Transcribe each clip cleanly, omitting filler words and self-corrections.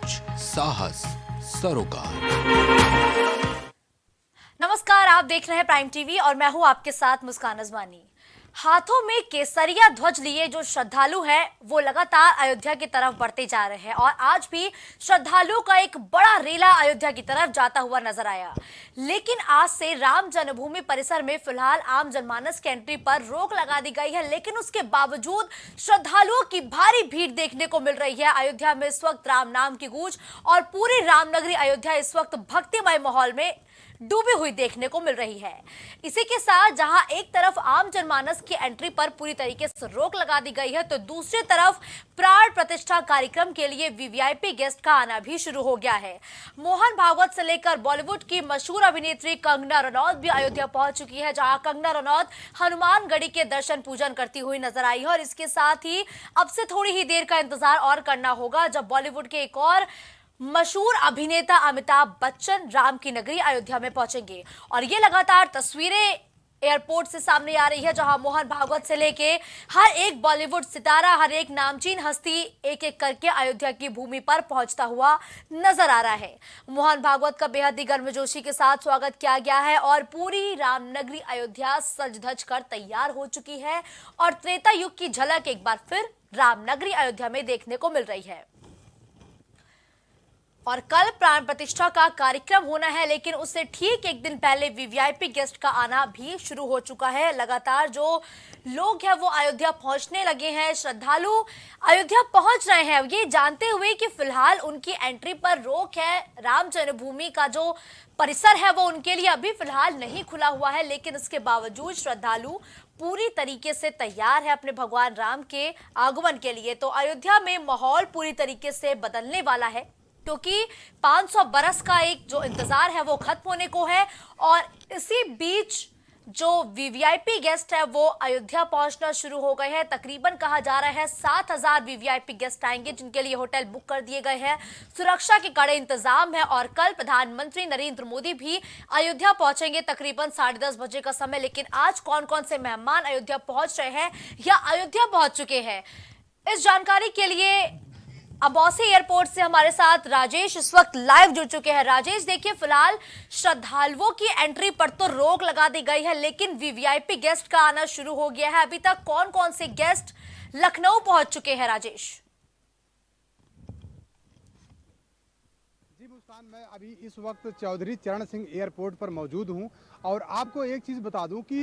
सोच, साहस, सरोकार। नमस्कार, आप देख रहे हैं प्राइम टीवी और मैं हूं आपके साथ मुस्कान अजमानी। हाथों में केसरिया ध्वज लिए जो श्रद्धालु हैं वो लगातार अयोध्या की तरफ बढ़ते जा रहे हैं और आज भी श्रद्धालुओं का एक बड़ा रेला अयोध्या की तरफ जाता हुआ नजर आया। लेकिन आज से राम जन्मभूमि परिसर में फिलहाल आम जनमानस की एंट्री पर रोक लगा दी गई है, लेकिन उसके बावजूद श्रद्धालुओं की भारी भीड़ देखने को मिल रही है। अयोध्या में इस वक्त राम नाम की गूंज और पूरी रामनगरी अयोध्या इस वक्त भक्तिमय माहौल में डूबी हुई देखने को मिल रही है। इसी के साथ जहां एक तरफ आम जनमानस की एंट्री पर पूरी तरीके से रोक लगा दी गई है, तो दूसरी तरफ प्राण प्रतिष्ठा कार्यक्रम के लिए वीवीआईपी गेस्ट का आना भी शुरू हो गया है। मोहन भागवत से लेकर बॉलीवुड की मशहूर अभिनेत्री कंगना रनौत भी अयोध्या पहुंच चुकी है, जहां कंगना रनौत हनुमानगढ़ी के दर्शन पूजन करती हुई नजर आई है। और इसके साथ ही अब से थोड़ी ही देर का इंतजार और करना होगा जब बॉलीवुड के एक और मशहूर अभिनेता अमिताभ बच्चन राम की नगरी अयोध्या में पहुंचेंगे। और ये लगातार तस्वीरें एयरपोर्ट से सामने आ रही है, जहां मोहन भागवत से लेके हर एक बॉलीवुड सितारा, हर एक नामचीन हस्ती एक एक करके अयोध्या की भूमि पर पहुंचता हुआ नजर आ रहा है। मोहन भागवत का बेहद ही गर्मजोशी के साथ स्वागत किया गया है और पूरी रामनगरी अयोध्या सज धज कर तैयार हो चुकी है और त्रेता युग की झलक एक बार फिर रामनगरी अयोध्या में देखने को मिल रही है। और कल प्राण प्रतिष्ठा का कार्यक्रम होना है, लेकिन उससे ठीक एक दिन पहले वीवीआईपी गेस्ट का आना भी शुरू हो चुका है। लगातार जो लोग हैं वो अयोध्या पहुंचने लगे हैं, श्रद्धालु अयोध्या पहुंच रहे हैं, ये जानते हुए कि फिलहाल उनकी एंट्री पर रोक है। राम जन्मभूमि का जो परिसर है वो उनके लिए अभी फिलहाल नहीं खुला हुआ है, लेकिन इसके बावजूद श्रद्धालु पूरी तरीके से तैयार है अपने भगवान राम के आगमन के लिए। तो अयोध्या में माहौल पूरी तरीके से बदलने वाला है, क्योंकि 500 बरस का एक जो इंतजार है वो खत्म होने को है। और इसी बीच जो वीवीआईपी गेस्ट है वो अयोध्या पहुंचना शुरू हो गए हैं। तकरीबन कहा जा रहा है 7000 वीवीआईपी गेस्ट आएंगे, जिनके लिए होटल बुक कर दिए गए हैं। सुरक्षा के कड़े इंतजाम है और कल प्रधानमंत्री नरेंद्र मोदी भी अयोध्या पहुंचेंगे तकरीबन 10:30 बजे का समय। लेकिन आज कौन कौन से मेहमान अयोध्या पहुंच रहे हैं या अयोध्या पहुंच चुके हैं, इस जानकारी के लिए अबौसी एयरपोर्ट से हमारे साथ राजेश इस वक्त लाइव जुड़ चुके हैं। राजेश, देखिए फिलहाल श्रद्धालुओं की एंट्री पर तो रोक लगा दी गई है, लेकिन वीवीआईपी गेस्ट का आना शुरू हो गया है। अभी तक कौन कौन से गेस्ट लखनऊ पहुंच चुके हैं राजेश? जी मुस्कान, मैं अभी इस वक्त चौधरी चरण सिंह एयरपोर्ट पर मौजूद हूं और आपको एक चीज़ बता दूं कि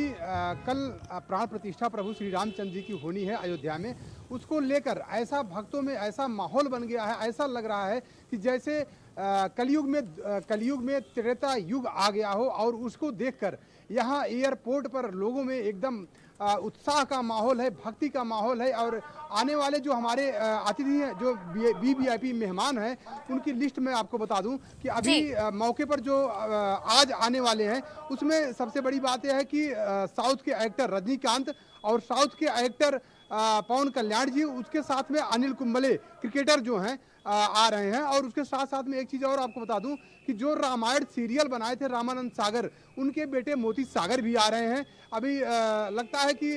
कल प्राण प्रतिष्ठा प्रभु श्री रामचंद्र जी की होनी है अयोध्या में। उसको लेकर ऐसा भक्तों में ऐसा माहौल बन गया है, ऐसा लग रहा है कि जैसे कलयुग में त्रेता युग आ गया हो। और उसको देखकर यहाँ एयरपोर्ट पर लोगों में एकदम उत्साह का माहौल है, भक्ति का माहौल है। और आने वाले जो हमारे अतिथि हैं, जो वीवीआईपी मेहमान हैं, उनकी लिस्ट मैं आपको बता दूं कि अभी मौके पर जो आज आने वाले हैं उसमें सबसे बड़ी बात यह है कि साउथ के एक्टर रजनीकांत और साउथ के एक्टर पवन कल्याण जी, उसके साथ में अनिल कुंबले क्रिकेटर जो हैं आ रहे हैं। और उसके साथ साथ में एक चीज़ और आपको बता दूं कि जो रामायण सीरियल बनाए थे रामानंद सागर, उनके बेटे मोती सागर भी आ रहे हैं। अभी लगता है कि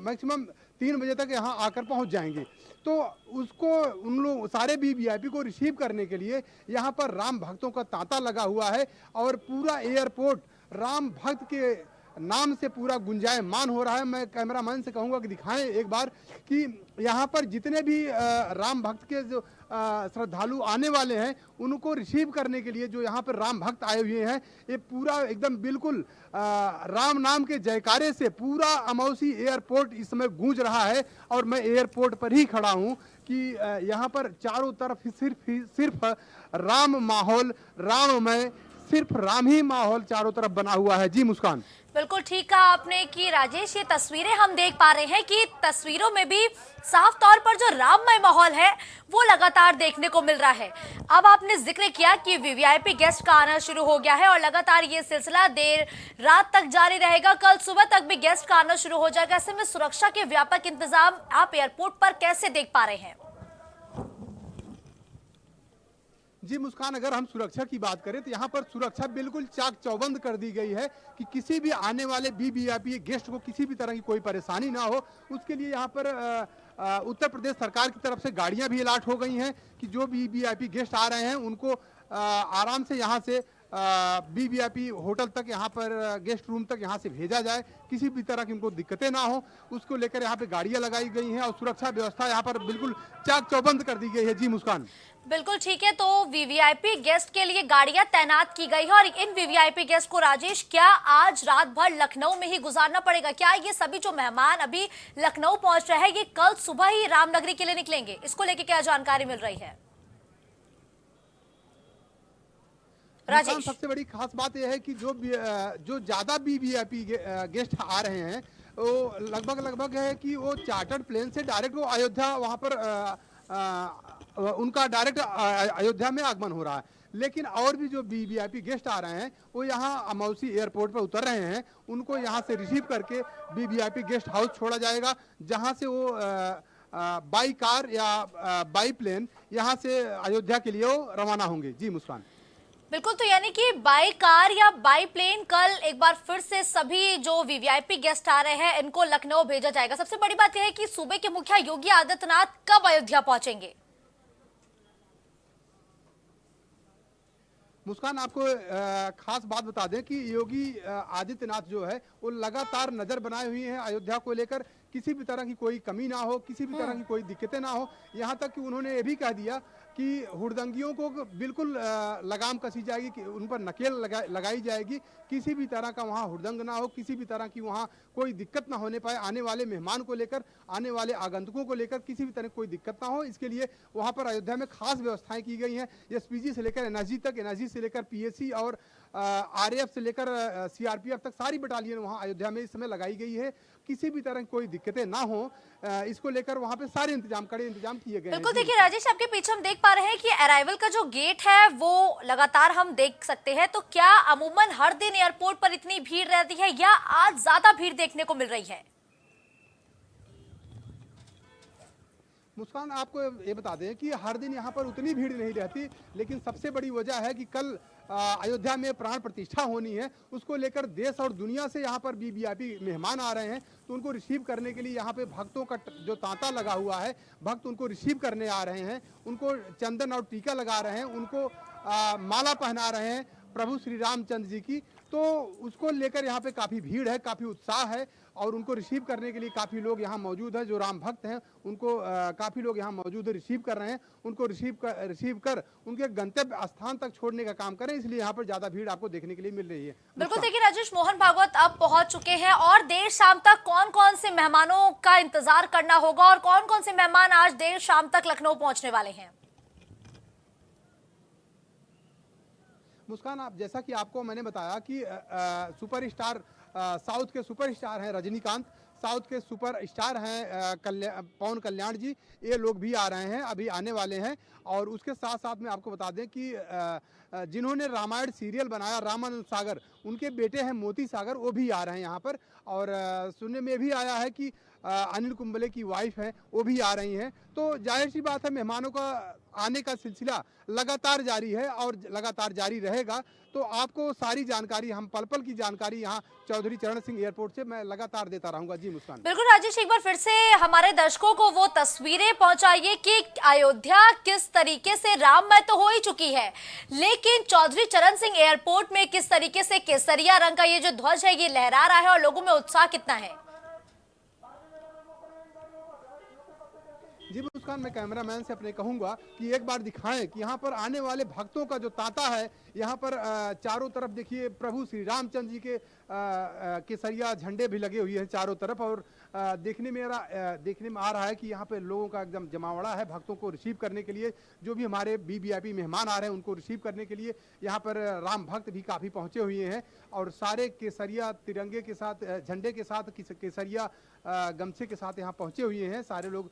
मैक्सिमम 3 बजे तक यहाँ आकर पहुँच जाएंगे। तो उसको उन लोग सारे भी वीआईपी को रिसीव करने के लिए यहाँ पर राम भक्तों का तांता लगा हुआ है और पूरा एयरपोर्ट राम भक्त के नाम से पूरा गुंजायमान हो रहा है। मैं कैमरामैन से कहूँगा कि दिखाएं एक बार कि यहाँ पर जितने भी राम भक्त के जो श्रद्धालु आने वाले हैं उनको रिसीव करने के लिए जो यहाँ पर राम भक्त आए हुए हैं, ये पूरा एकदम बिल्कुल राम नाम के जयकारे से पूरा अमौसी एयरपोर्ट इस समय गूंज रहा है। और मैं एयरपोर्ट पर ही खड़ा हूँ कि यहाँ पर चारों तरफ सिर्फ राम माहौल, राममय, सिर्फ राम ही माहौल चारों तरफ बना हुआ है। जी मुस्कान, बिल्कुल ठीक कहा आपने कि राजेश, ये तस्वीरें हम देख पा रहे हैं कि तस्वीरों में भी साफ तौर पर जो राममय माहौल है वो लगातार देखने को मिल रहा है। अब आपने जिक्र किया कि वीवीआईपी गेस्ट का आना शुरू हो गया है और लगातार ये सिलसिला देर रात तक जारी रहेगा। कल सुबह तक भी गेस्ट का आना शुरू हो जाएगा। ऐसे में सुरक्षा के व्यापक इंतजाम आप एयरपोर्ट पर कैसे देख पा रहे हैं? जी मुस्कान, अगर हम सुरक्षा की बात करें तो यहाँ पर सुरक्षा बिल्कुल चाक चौबंद कर दी गई है कि किसी भी आने वाले वीवीआईपी गेस्ट को किसी भी तरह की कोई परेशानी ना हो। उसके लिए यहाँ पर उत्तर प्रदेश सरकार की तरफ से गाड़ियां भी अलॉट हो गई हैं कि जो भी वीआईपी गेस्ट आ रहे हैं उनको आराम से यहाँ से वीवीआईपी होटल तक, यहाँ पर गेस्ट रूम तक यहाँ से भेजा जाए, किसी भी तरह की उनको दिक्कतें ना हो, उसको लेकर यहाँ पे गाड़ियां लगाई गई हैं और सुरक्षा व्यवस्था यहाँ पर बिल्कुल चाक चौबंद कर दी गई है। जी मुस्कान। बिल्कुल ठीक है, तो वीवीआईपी गेस्ट के लिए गाड़ियां तैनात की गई है और इन वीवीआईपी गेस्ट को राजेश क्या आज रात भर लखनऊ में ही गुजारना पड़ेगा? क्या ये सभी जो मेहमान अभी लखनऊ पहुंच रहे हैं ये कल सुबह ही रामनगरी के लिए निकलेंगे? इसको लेकर क्या जानकारी मिल रही है राजेश? सबसे बड़ी खास बात यह है कि जो ज्यादा वीवीआईपी गेस्ट आ रहे हैं वो लगभग है कि वो चार्टर्ड प्लेन से डायरेक्ट वो अयोध्या वहां पर उनका डायरेक्ट अयोध्या में आगमन हो रहा है। लेकिन और भी जो वीवीआईपी गेस्ट आ रहे हैं वो यहाँ अमौसी एयरपोर्ट पर उतर रहे हैं, उनको यहाँ से रिसीव करके वीवीआईपी गेस्ट हाउस छोड़ा जाएगा, जहाँ से वो बाई कार या बाई प्लेन यहाँ से अयोध्या के लिए वो रवाना होंगे। जी मुस्कान। बिल्कुल, तो यानी कि बाई कार या बाई प्लेन कल एक बार फिर से सभी जो वीवीआईपी गेस्ट आ रहे हैं इनको लखनऊ भेजा जाएगा। सबसे बड़ी बात यह है कि सूबे के मुखिया योगी आदित्यनाथ कब अयोध्या पहुंचेंगे? मुस्कान, आपको खास बात बता दें कि योगी आदित्यनाथ जो है वो लगातार नजर बनाए हुए हैं अयोध्या को लेकर, किसी भी तरह की कोई कमी ना हो, किसी भी तरह की कोई दिक्कतें ना हो। यहाँ तक कि उन्होंने ये भी कह दिया कि हुड़दंगियों को बिल्कुल लगाम कसी जाएगी, कि उन पर नकेल लगाई जाएगी, किसी भी तरह का वहाँ हुड़दंग ना हो, किसी भी तरह की वहाँ कोई दिक्कत ना होने पाए, आने वाले मेहमान को लेकर, आने वाले आगंतुकों को लेकर किसी भी तरह की कोई दिक्कत ना हो। इसके लिए वहाँ पर अयोध्या में खास व्यवस्थाएं की गई हैं। एसपीजी से लेकर एनएसजी तक, एनएसजी से लेकर पीएसी और आरएएफ से लेकर सीआरपीएफ तक सारी बटालियन वहाँ अयोध्या में इस समय लगाई गई है। किसी भी तरह की कोई दिक्कतें ना हो, इसको लेकर वहाँ पे सारे कड़े इंतजाम किए गए हैं। बिल्कुल, देखिए राजेश, आपके पीछे हम देख पा रहे हैं कि अराइवल का जो गेट है वो लगातार हम देख सकते हैं। तो क्या अमूमन हर दिन एयरपोर्ट पर इतनी भीड़ रहती है या आज ज्यादा भीड़ देखने को मिल रही है? मुस्कान, आपको ये बता दें कि हर दिन यहाँ पर उतनी भीड़ नहीं रहती, लेकिन सबसे बड़ी वजह है कि कल अयोध्या में प्राण प्रतिष्ठा होनी है, उसको लेकर देश और दुनिया से यहाँ पर वीवीआईपी मेहमान आ रहे हैं। तो उनको रिसीव करने के लिए यहाँ पे भक्तों का जो तांता लगा हुआ है, भक्त उनको रिसीव करने आ रहे हैं, उनको चंदन और टीका लगा रहे हैं, उनको माला पहना रहे हैं प्रभु श्री रामचंद्र जी की। तो उसको लेकर यहाँ पे काफ़ी भीड़ है, काफ़ी उत्साह है और उनको रिसीव करने के लिए काफ़ी लोग यहाँ मौजूद हैं। जो राम भक्त हैं उनको काफ़ी लोग यहाँ मौजूद है, रिसीव कर रहे हैं, उनको रिसीव कर उनके गंतव्य स्थान तक छोड़ने का काम करें, इसलिए यहाँ पर ज़्यादा भीड़ आपको देखने के लिए मिल रही है। बिल्कुल, देखिए राजेश, मोहन भागवत अब पहुंच चुके हैं और देर शाम तक कौन कौन से मेहमानों का इंतजार करना होगा और कौन कौन से मेहमान आज देर शाम तक लखनऊ पहुंचने वाले हैं? मुस्कान, आप जैसा कि आपको मैंने बताया कि सुपरस्टार साउथ के सुपरस्टार हैं रजनीकांत, साउथ के सुपरस्टार हैं पवन कल्याण जी, ये लोग भी आ रहे हैं, अभी आने वाले हैं। और उसके साथ साथ में आपको बता दें कि जिन्होंने रामायण सीरियल बनाया, रामानंद सागर, उनके बेटे हैं मोती सागर, वो भी आ रहे हैं यहाँ पर। और सुनने में भी आया है कि अनिल कुंबले की वाइफ है, वो भी आ रही हैं। तो जाहिर सी बात है मेहमानों का आने का सिलसिला लगातार जारी है और लगातार जारी रहेगा। तो आपको सारी जानकारी, हम पल पल की जानकारी यहाँ चौधरी चरण सिंह एयरपोर्ट से मैं लगातार देता रहूंगा। जी मुस्कान। बिल्कुल राजेश, एक बार फिर से हमारे दर्शकों को वो तस्वीरें पहुंचाइए कि अयोध्या किस तरीके से राममय तो हो ही चुकी है, लेकिन चौधरी चरण सिंह एयरपोर्ट में किस तरीके से केसरिया रंग का ये जो ध्वज है ये लहरा रहा है और लोगों में उत्साह कितना है? जी मुस्कान, मैं कैमरामैन से अपने कहूंगा कि एक बार दिखाएं कि यहाँ पर आने वाले भक्तों का जो तांता है, यहाँ पर चारों तरफ देखिए प्रभु श्री रामचंद्र जी के केसरिया झंडे भी लगे हुए हैं चारों तरफ। और देखने में आ रहा है कि यहाँ पे लोगों का एकदम जमावड़ा है भक्तों को रिसीव करने के लिए। जो भी हमारे वीवीआईपी मेहमान आ रहे हैं उनको रिसीव करने के लिए यहाँ पर राम भक्त भी काफ़ी पहुँचे हुए हैं और सारे केसरिया तिरंगे के साथ, झंडे के साथ, केसरिया गमछे के साथ यहाँ पहुँचे हुए हैं सारे लोग।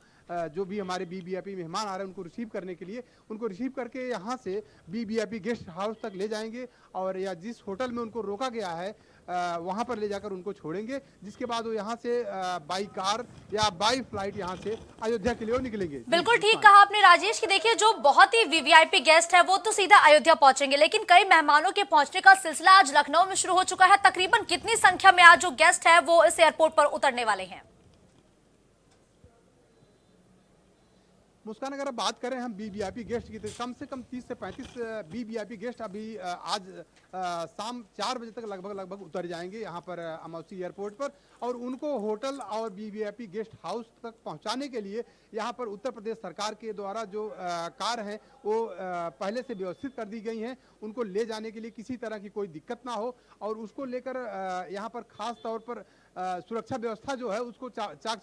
जो भी हमारे वीवीआईपी मेहमान आ रहे हैं उनको रिसीव करने के लिए, उनको रिसीव करके यहाँ से वीवीआईपी गेस्ट हाउस तक ले जाएंगे और या जिस होटल में उनको रोका गया है वहाँ पर ले जाकर उनको छोड़ेंगे, जिसके बाद वो यहाँ से बाई कार या बाई फ्लाइट यहाँ से अयोध्या के लिए निकलेंगे। बिल्कुल ठीक कहा आपने राजेश कि देखिए जो बहुत ही वीवीआईपी गेस्ट है वो तो सीधा अयोध्या पहुंचेंगे, लेकिन कई मेहमानों के पहुंचने का सिलसिला आज लखनऊ में शुरू हो चुका है। तकरीबन कितनी संख्या में आज जो गेस्ट है वो इस एयरपोर्ट पर उतरने वाले हैं? मुस्कान, अगर बात करें हम वीवीआईपी गेस्ट की, तो कम से कम 30 से 35 वीवीआईपी गेस्ट अभी आज शाम 4 बजे तक लगभग उतर जाएंगे यहाँ पर अमौसी एयरपोर्ट पर, और उनको होटल और वीवीआईपी गेस्ट हाउस तक पहुँचाने के लिए यहाँ पर उत्तर प्रदेश सरकार के द्वारा जो कार हैं वो पहले से व्यवस्थित कर दी गई हैं। उनको ले जाने के लिए किसी तरह की कोई दिक्कत ना हो, और उसको लेकर यहाँ पर खास तौर पर सुरक्षा व्यवस्था जो है उसको चाक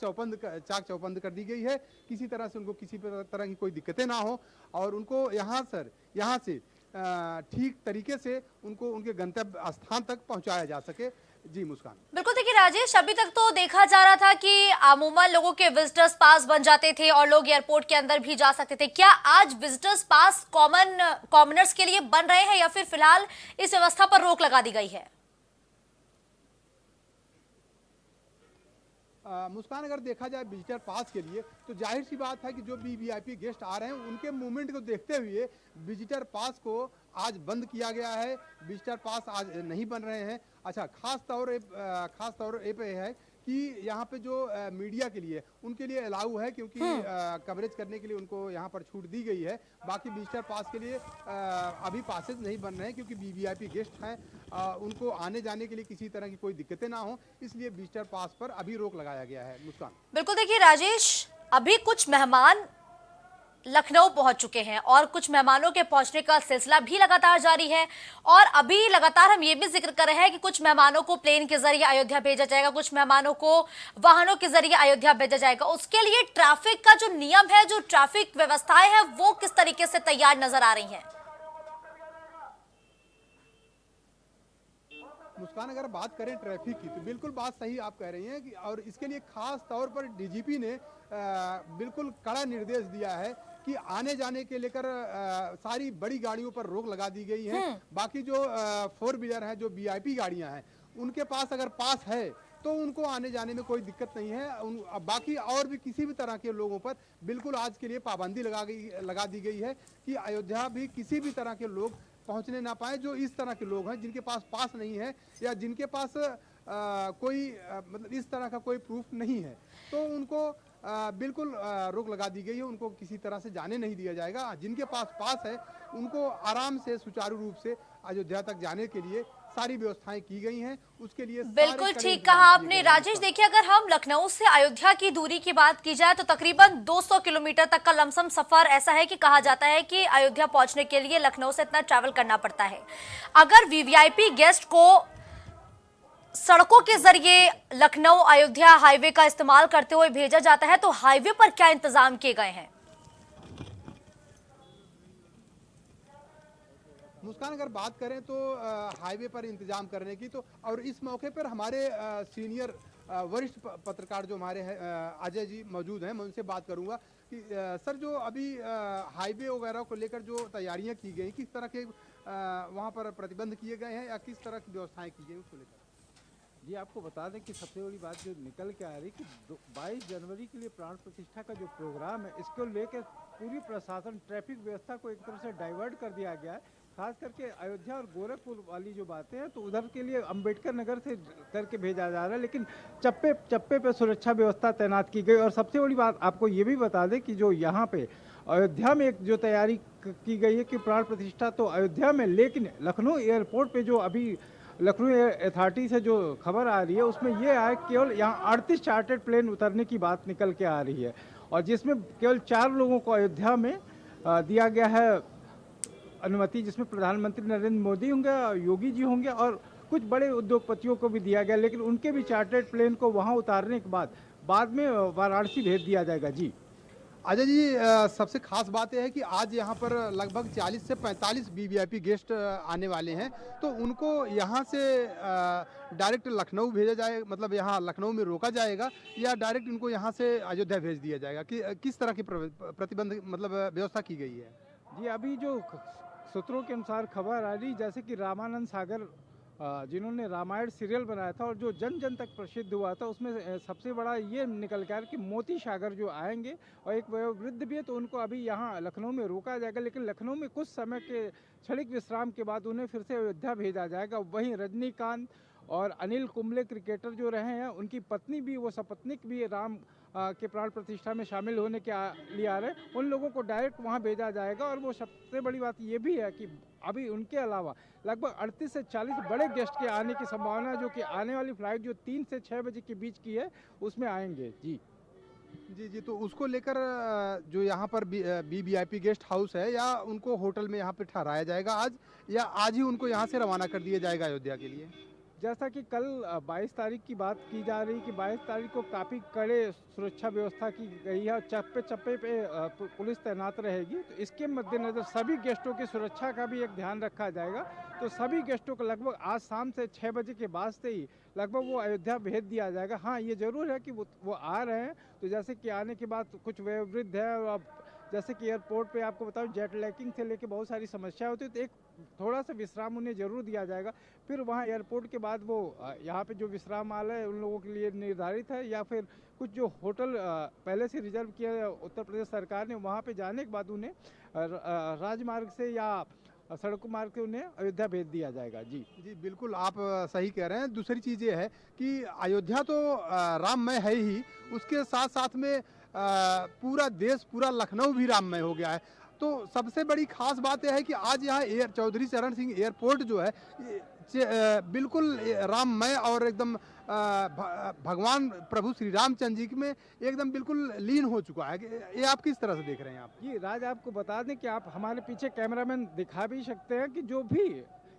चौबंद कर दी गई है। किसी तरह से उनको किसी तरह की कोई दिक्कतें ना हो, और उनको यहाँ से ठीक तरीके से उनको उनके गंतव्य स्थान तक पहुँचाया जा सके। जी मुस्कान। बिल्कुल, देखिए राजेश, अभी तक तो देखा जा रहा था कि अमूमन लोगों के विजिटर्स पास बन जाते थे और लोग एयरपोर्ट के अंदर भी जा सकते थे। क्या आज विजिटर्स पास कॉमनर्स के लिए बन रहे हैं, या फिर फिलहाल इस व्यवस्था पर रोक लगा दी गई है? मुस्कान, अगर देखा जाए विजिटर पास के लिए, तो जाहिर सी बात है कि जो वीवीआईपी गेस्ट आ रहे हैं उनके मूवमेंट को देखते हुए विजिटर पास को आज बंद किया गया है। विजिटर पास आज नहीं बन रहे हैं। अच्छा, खास तौर पे है कि यहाँ पे जो मीडिया के लिए उनके लिए अलाउ है, क्योंकि कवरेज करने के लिए उनको यहाँ पर छूट दी गई है। बाकी विजिटर पास के लिए अभी पासेज नहीं बन रहे हैं, क्योंकि वीवीआईपी गेस्ट हैं, उनको आने जाने के लिए किसी तरह की कोई दिक्कतें ना हो, इसलिए विजिटर पास पर अभी रोक लगाया गया है। मुस्कान। बिल्कुल, देखिए राजेश, अभी कुछ मेहमान लखनऊ पहुंच चुके हैं और कुछ मेहमानों के पहुंचने का सिलसिला भी लगातार जारी है, और अभी लगातार हम ये भी जिक्र कर रहे हैं कि कुछ मेहमानों को प्लेन के जरिए अयोध्या भेजा जाएगा, कुछ मेहमानों को वाहनों के जरिए अयोध्या भेजा जाएगा। उसके लिए ट्रैफिक का जो नियम है, जो ट्रैफिक व्यवस्थाएं हैं, वो किस तरीके से तैयार नजर आ रही हैं? मुस्कान, अगर बात करें ट्रैफिक की, तो बिल्कुल बात सही आप कह रही हैं कि, और इसके लिए खास तौर पर डीजीपी ने बिल्कुल कड़ा निर्देश दिया है कि आने जाने के लेकर सारी बड़ी गाड़ियों पर रोक लगा दी गई है। बाकी जो 4 व्हीलर है, जो वीआईपी गाड़ियां हैं, उनके पास अगर पास है तो उनको आने जाने में कोई दिक्कत नहीं है। बाकी और भी किसी भी तरह के लोगों पर बिल्कुल आज के लिए पाबंदी लगा दी गई है कि अयोध्या भी किसी भी तरह के लोग पहुंचने ना पाए, जो इस तरह के लोग हैं जिनके पास पास नहीं है, या जिनके पास मतलब इस तरह का कोई प्रूफ नहीं है, तो उनको बिल्कुल रोक लगा दी गई है। उनको किसी तरह से जाने नहीं दिया जाएगा। जिनके पास है उनको आराम से सुचारू रूप से अयोध्या तक जाने के लिए सारी व्यवस्थाएं की गई हैं। उसके लिए बिल्कुल ठीक कहा आपने राजेश। देखिए, अगर हम लखनऊ से अयोध्या की दूरी की बात की जाए तो तकरीबन 200 किलोमीटर तक का लमसम सफर ऐसा है कि कहा जाता है कि अयोध्या पहुंचने के लिए लखनऊ से इतना ट्रैवल करना पड़ता है। अगर वीवीआईपी गेस्ट को सड़कों के जरिए लखनऊ अयोध्या हाईवे का इस्तेमाल करते हुए भेजा जाता है, तो हाईवे पर क्या इंतजाम किए गए हैं? मुस्कान, अगर बात करें तो हाईवे पर इंतजाम करने की, तो और इस मौके पर हमारे सीनियर वरिष्ठ पत्रकार जो हमारे हैं अजय जी मौजूद हैं, मैं उनसे बात करूंगा कि सर, जो अभी हाईवे वगैरह को लेकर जो तैयारियां की गई, किस तरह के वहां पर प्रतिबंध किए गए हैं, या किस तरह की व्यवस्थाएं की गई उसको लेकर? जी, आपको बता दें कि सबसे बड़ी बात जो निकल के आ रही कि 22 जनवरी के लिए प्राण प्रतिष्ठा का जो प्रोग्राम है, इसको लेकर पूरी प्रशासन ट्रैफिक व्यवस्था को एक तरह से डाइवर्ट कर दिया गया है। खास करके अयोध्या और गोरखपुर वाली जो बातें हैं, तो उधर के लिए अंबेडकर नगर से करके भेजा जा रहा है, लेकिन चप्पे चप्पे पे सुरक्षा व्यवस्था तैनात की गई। और सबसे बड़ी बात आपको ये भी बता दें कि जो यहाँ पे अयोध्या में एक जो तैयारी की गई है कि प्राण प्रतिष्ठा तो अयोध्या में, लेकिन लखनऊ एयरपोर्ट पे जो अभी लखनऊ अथॉरिटी से जो खबर आ रही है उसमें ये है केवल यहाँ 38 चार्टर्ड प्लेन उतरने की बात निकल के आ रही है, और जिसमें केवल 4 लोगों को अयोध्या में दिया गया है अनुमति, जिसमें प्रधानमंत्री नरेंद्र मोदी होंगे, योगी जी होंगे, और कुछ बड़े उद्योगपतियों को भी दिया गया, लेकिन उनके भी चार्टर्ड प्लेन को वहाँ उतारने के बाद में वाराणसी भेज दिया जाएगा। जी अजय जी, सबसे खास बात यह है कि आज यहाँ पर लगभग 40 से 45 वीवीआईपी गेस्ट आने वाले हैं, तो उनको यहाँ से डायरेक्ट लखनऊ भेजा जाए, मतलब यहाँ लखनऊ में रोका जाएगा, या डायरेक्ट इनको यहाँ से अयोध्या भेज दिया जाएगा? कि किस तरह की प्रतिबंध मतलब व्यवस्था की गई है? जी, अभी जो सूत्रों के अनुसार खबर आ रही, जैसे कि रामानंद सागर जिन्होंने रामायण सीरियल बनाया था और जो जन जन तक प्रसिद्ध हुआ था, उसमें सबसे बड़ा ये निकल के आया कि मोती सागर जो आएंगे और एक वृद्ध भी है, तो उनको अभी यहाँ लखनऊ में रोका जाएगा, लेकिन लखनऊ में कुछ समय के क्षणिक विश्राम के बाद उन्हें फिर से अयोध्या भेजा जाएगा। वहीं रजनीकांत और अनिल कुंबले क्रिकेटर जो रहे हैं, उनकी पत्नी भी, वो सपत्नीक भी के प्राण प्रतिष्ठा में शामिल होने के लिए आ रहे हैं, उन लोगों को डायरेक्ट वहाँ भेजा जाएगा। और वो सबसे बड़ी बात ये भी है कि अभी उनके अलावा लगभग 38 से 40 बड़े गेस्ट के आने की संभावना है, जो कि आने वाली फ्लाइट जो 3 से 6 बजे के बीच की है उसमें आएंगे। जी जी, तो उसको लेकर जो यहाँ पर वीवीआईपी गेस्ट हाउस है, या उनको होटल में यहाँ पे ठहराया जाएगा आज, या आज ही उनको यहाँ से रवाना कर दिया जाएगा अयोध्या के लिए? जैसा कि कल 22 तारीख की बात की जा रही कि 22 तारीख को काफ़ी कड़े सुरक्षा व्यवस्था की गई है और चप्पे चप्पे पे पुलिस तैनात रहेगी। तो इसके मद्देनज़र सभी गेस्टों की सुरक्षा का भी एक ध्यान रखा जाएगा। तो सभी गेस्टों को लगभग आज शाम से 6 बजे के बाद से ही लगभग वो अयोध्या भेज दिया जाएगा। हाँ, ये ज़रूर है कि वो आ रहे हैं, तो जैसे कि आने के बाद कुछ वयोवृद्ध है, और अब जैसे कि एयरपोर्ट पे आपको बताऊं जेट लैगिंग से लेके बहुत सारी समस्या होती है, तो एक थोड़ा सा विश्राम उन्हें ज़रूर दिया जाएगा। फिर वहाँ एयरपोर्ट के बाद वो यहाँ पे जो विश्राम आल है उन लोगों के लिए निर्धारित है, या फिर कुछ जो होटल पहले से रिजर्व किया है उत्तर प्रदेश सरकार ने, वहाँ पे जाने के बाद उन्हें राजमार्ग से या सड़क मार्ग से उन्हें अयोध्या भेज दिया जाएगा। जी जी, बिल्कुल आप सही कह रहे हैं। दूसरी चीज़ ये है कि अयोध्या तो राममय है ही, उसके साथ साथ में पूरा देश, पूरा लखनऊ भी राममय हो गया है। तो सबसे बड़ी खास बात यह है कि आज यहाँ चौधरी चरण सिंह एयरपोर्ट जो है बिल्कुल राममय और एकदम भगवान प्रभु श्री रामचंद्र जी में एकदम बिल्कुल लीन हो चुका है। ये आप किस तरह से देख रहे हैं? आप जी राज, आपको बता दें कि आप हमारे पीछे कैमरामैन दिखा भी सकते हैं कि जो भी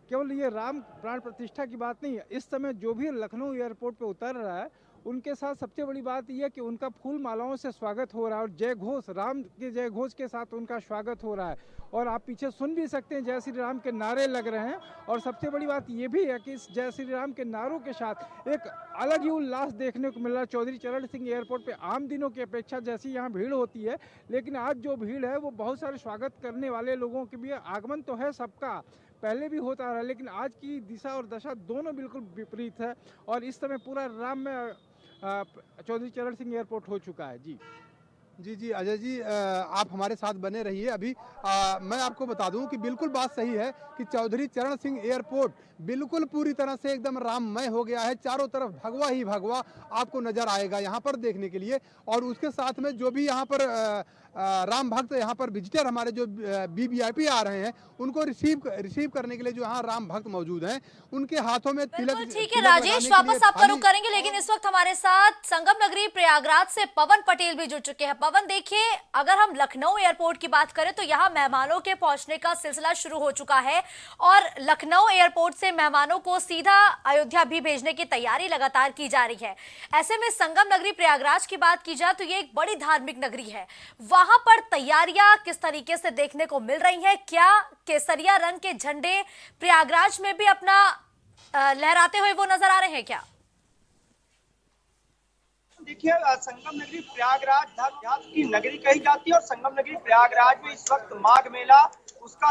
केवल ये राम प्राण प्रतिष्ठा की बात नहीं है, इस समय जो भी लखनऊ एयरपोर्ट पे उतर रहा है उनके साथ सबसे बड़ी बात यह है कि उनका फूल मालाओं से स्वागत हो रहा है और जय घोष, राम के जय घोष के साथ उनका स्वागत हो रहा है। और आप पीछे सुन भी सकते हैं जय श्री राम के नारे लग रहे हैं। और सबसे बड़ी बात यह भी है कि इस जय श्री राम के नारों के साथ एक अलग ही उल्लास देखने को मिल रहा है चौधरी चरण सिंह एयरपोर्ट पे। आम दिनों की अपेक्षा जैसी यहाँ भीड़ होती है, लेकिन आज जो भीड़ है वो बहुत सारे स्वागत करने वाले लोगों के भी आगमन तो है सबका, पहले भी होता रहा, लेकिन आज की दिशा और दशा दोनों बिल्कुल विपरीत है। और इस समय पूरा राम में चौधरी चरण सिंह एयरपोर्ट हो चुका है। जी अजय जी, आप हमारे साथ बने रहिए। अभी मैं आपको बता दूं कि बिल्कुल बात सही है कि चौधरी चरण सिंह एयरपोर्ट बिल्कुल पूरी तरह से एकदम राममय हो गया है। चारों तरफ भगवा ही भगवा आपको नजर आएगा यहाँ पर देखने के लिए। और उसके साथ में जो भी यहाँ पर राम भक्त यहाँ पर विजिटर हमारे जो वीवीआईपी आ रहे हैं उनको रिसीव करने के लिए जो यहाँ राम भक्त मौजूद हैं, उनके हाथों में तिलक। ठीक है राजेश, वापस आपका रुख करेंगे, लेकिन इस वक्त हमारे साथ संगम नगरी प्रयागराज से पवन पटेल भी जुड़ चुके हैं। पवन, देखिए, अगर हम लखनऊ एयरपोर्ट की बात करें तो यहाँ मेहमानों के पहुंचने का सिलसिला शुरू हो चुका है और लखनऊ एयरपोर्ट से मेहमानों को सीधा अयोध्या भी भेजने की तैयारी लगातार की जा रही है। ऐसे में संगम नगरी प्रयागराज की बात की जाए तो ये एक बड़ी धार्मिक नगरी है, वहां पर तैयारियां किस तरीके से देखने को मिल रही हैं? क्या केसरिया रंग के झंडे प्रयागराज में भी अपना लहराते हुए वो नजर आ रहे हैं क्या? देखिए, संगम नगरी प्रयागराज धर्म की नगरी कही जाती है और संगम नगरी प्रयागराज में इस वक्त माघ मेला उसका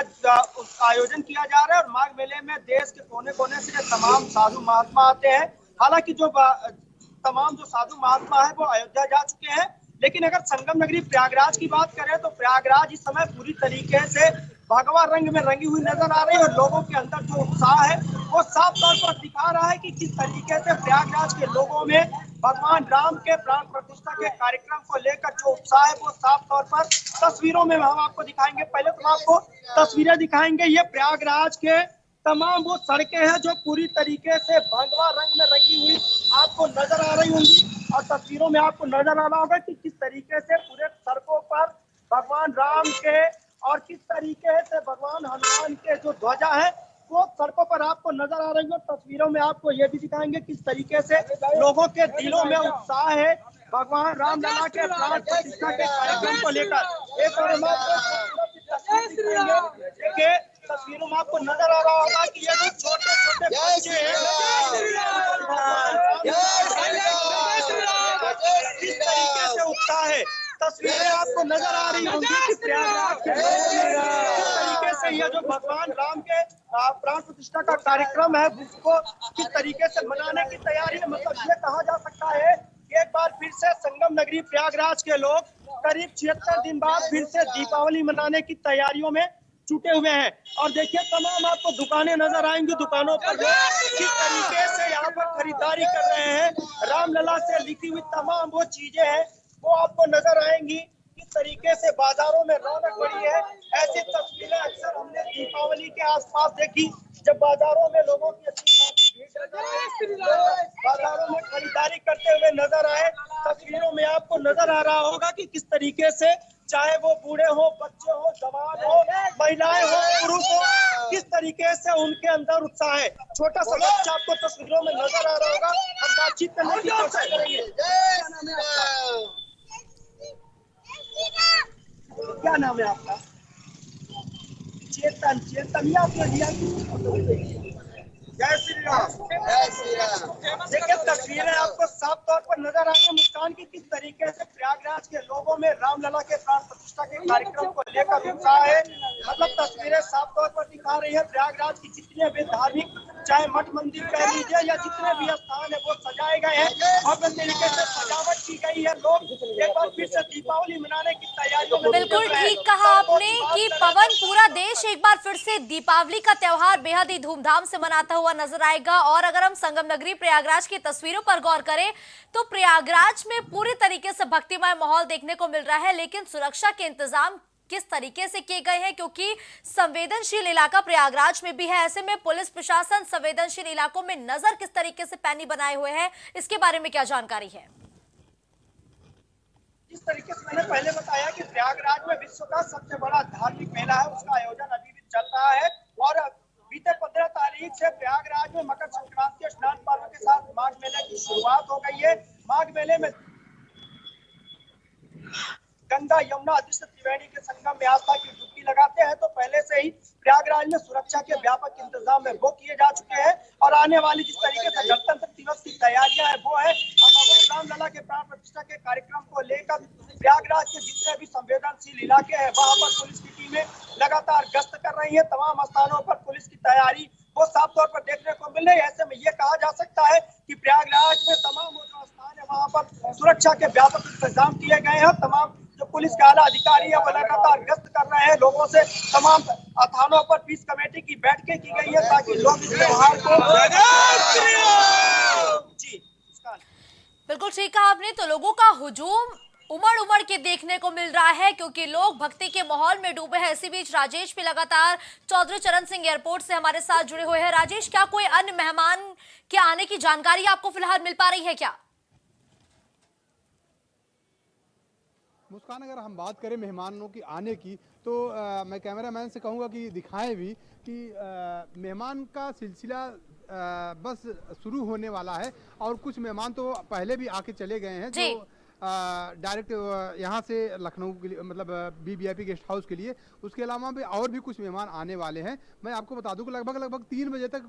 आयोजन किया जा रहा है। और माघ मेले में देश के कोने कोने से तमाम साधु महात्मा आते हैं। हालांकि जो तमाम जो साधु महात्मा है वो अयोध्या जा चुके हैं, लेकिन अगर संगम नगरी प्रयागराज की बात करें तो प्रयागराज इस समय पूरी तरीके से भगवा रंग में रंगी हुई नजर आ रही है। और लोगों के अंदर जो उत्साह है वो साफ तौर पर दिखा रहा है कि किस तरीके से प्रयागराज के लोगों में भगवान राम के प्राण प्रतिष्ठा के कार्यक्रम को लेकर जो उत्साह है वो साफ तौर पर तस्वीरों में हम आपको दिखाएंगे। पहले तो आपको तस्वीरें दिखाएंगे। ये प्रयागराज के तमाम वो सड़कें हैं जो पूरी तरीके से भगवा रंग में रंगी हुई आपको नजर आ रही होंगी। और तस्वीरों में आपको नजर आ रहा होगा कि किस तरीके से पूरे सड़कों पर भगवान राम के और किस तरीके से भगवान हनुमान के जो ध्वजा है वो सड़कों पर आपको नजर आ रही है। तस्वीरों में आपको ये भी दिखाएंगे किस तरीके से लोगों के दिलों में उत्साह है भगवान रामलला के प्राण प्रतिष्ठा के कार्यक्रम को लेकर। एक और देखिए, तस्वीरों में आपको नजर आ रहा होगा कि ये जो छोटे छोटे बच्चे किस तरीके से उत्साह है। तस्वीरें आपको नजर आ रही होंगी कि प्रयागराज के किस तरीके से यह जो भगवान राम के प्राण प्रतिष्ठा का कार्यक्रम है उसको किस तरीके से मनाने की तैयारी है। मतलब ये कहा जा सकता है कि एक बार फिर से संगम नगरी प्रयागराज के लोग करीब 76 दिन बाद फिर से दीपावली मनाने की तैयारियों में जुटे हुए हैं। और देखिए, तमाम आपको दुकानें नजर आएंगी। दुकानों पर किस तरीके से यहाँ पर खरीदारी कर रहे हैं। रामलला से लिखी हुई तमाम वो चीजें हैं वो आपको नजर आएंगी। किस तरीके से बाजारों में रौनक बढ़ी है, ऐसी तस्वीरें अक्सर हमने दीपावली के आसपास देखी, जब बाजारों में लोगों की बाजारों में खरीदारी करते हुए नजर आए। तस्वीरों में आपको नजर आ रहा होगा कि किस तरीके से, चाहे वो बूढ़े हो, बच्चे हो, जवान हो, महिलाएं हो, पुरुष हो, किस तरीके से उनके अंदर उत्साह है। छोटा सा बच्चा आपको तस्वीरों में नजर आ रहा होगा। हम बातचीत करने की कोशिश करेंगे। क्या नाम है आपका? चेतन। चेतन, ये आपने लिया? जय श्री राम। जय श्री राम। देखिए, तस्वीरें आपको साफ तौर पर नजर आ रही है मुस्कान की, किस तरीके से प्रयागराज के लोगों में रामलला के प्राण प्रतिष्ठा के कार्यक्रम को लेकर उत्साह है। मतलब तस्वीरें साफ तौर पर दिखा रही है प्रयागराज की जितने भी धार्मिक, चाहे मठ मंदिर कह लीजिए या जितने भी स्थान है, वो सजाए गए हैं और तरीके से सजावट की गई है। लोग एक बार फिर से दीपावली मनाने की तैयारियों में बिल्कुल ठीक कहा आपने कि पवन, पूरा देश एक बार फिर से दीपावली का त्योहार बेहद ही धूमधाम से मनाता हुआ नजर आएगा। और अगर हम संगम नगरी प्रयागराज की तस्वीरों पर गौर करें तो प्रयागराज में पूरी तरीके से भक्तिमय माहौल देखने को मिल रहा है, लेकिन सुरक्षा के इंतजाम किस तरीके से किए गए हैं, क्योंकि संवेदनशील इलाका प्रयागराज में भी है। ऐसे में पुलिस प्रशासन संवेदनशील इलाकों में नजर किस तरीके से पैनी बनाए हुए है, इसके बारे में क्या जानकारी है? जिस तरीके से मैंने पहले बताया कि प्रयागराज में विश्व का सबसे बड़ा धार्मिक मेला है, उसका आयोजन अभी भी चल रहा है और बीते 15 तारीख से प्रयागराज में मकर संक्रांति स्नान पर्व के साथ माघ मेले की शुरुआत हो गई है। माघ मेले में गंगा, यमुना, अदृश्य त्रिवेणी के संगम में आस्था की डुबकी लगाते हैं, तो पहले से ही प्रयागराज में सुरक्षा के व्यापक इंतजाम में वो किए जा चुके हैं और आने वाली जिस तरीके से गणतंत्र दिवस की तैयारियां है वो है। अब भगवान रामलला के प्राण प्रतिष्ठा के कार्यक्रम को लेकर प्रयागराज के जितने भी संवेदनशील इलाके हैं वहां पर पुलिस की टीमें लगातार गश्त कर रही है। तमाम स्थानों पर पुलिस की तैयारी वो साफ तौर पर देखने को मिल रही है। ऐसे में ये कहा जा सकता है कि प्रयागराज में तमाम जो स्थान है वहां पर सुरक्षा के व्यापक इंतजाम किए गए हैं। तमाम जो पुलिस के आला अधिकारी है वो लगातार गश्त कर रहे हैं। लोगों से तमाम थानों पर पीस कमेटी की बैठकें की गई है ताकि लोग इस त्योहार को बिल्कुल ठीक कहा आपने। तो लोगों का हुजूम उमड़ उमड़ के देखने को मिल रहा है क्योंकि लोग भक्ति के माहौल में डूबे हैं। इसी बीच राजेश भी लगातार चौधरी चरण सिंह एयरपोर्ट से हमारे साथ जुड़े हुए हैं। राजेश, क्या कोई अन्य मेहमान के आने की जानकारी आपको फिलहाल मिल पा रही है क्या? मुस्कान, अगर हम बात करें मेहमानों की आने की तो मैं कैमरामैन से कहूँगा कि दिखाएं भी कि मेहमान का सिलसिला बस शुरू होने वाला है और कुछ मेहमान तो पहले भी आके चले गए हैं जो डायरेक्ट यहाँ से लखनऊ के लिए, मतलब वीवीआईपी गेस्ट हाउस के लिए। उसके अलावा भी और भी कुछ मेहमान आने वाले हैं। मैं आपको बता दूं कि लगभग 3 बजे तक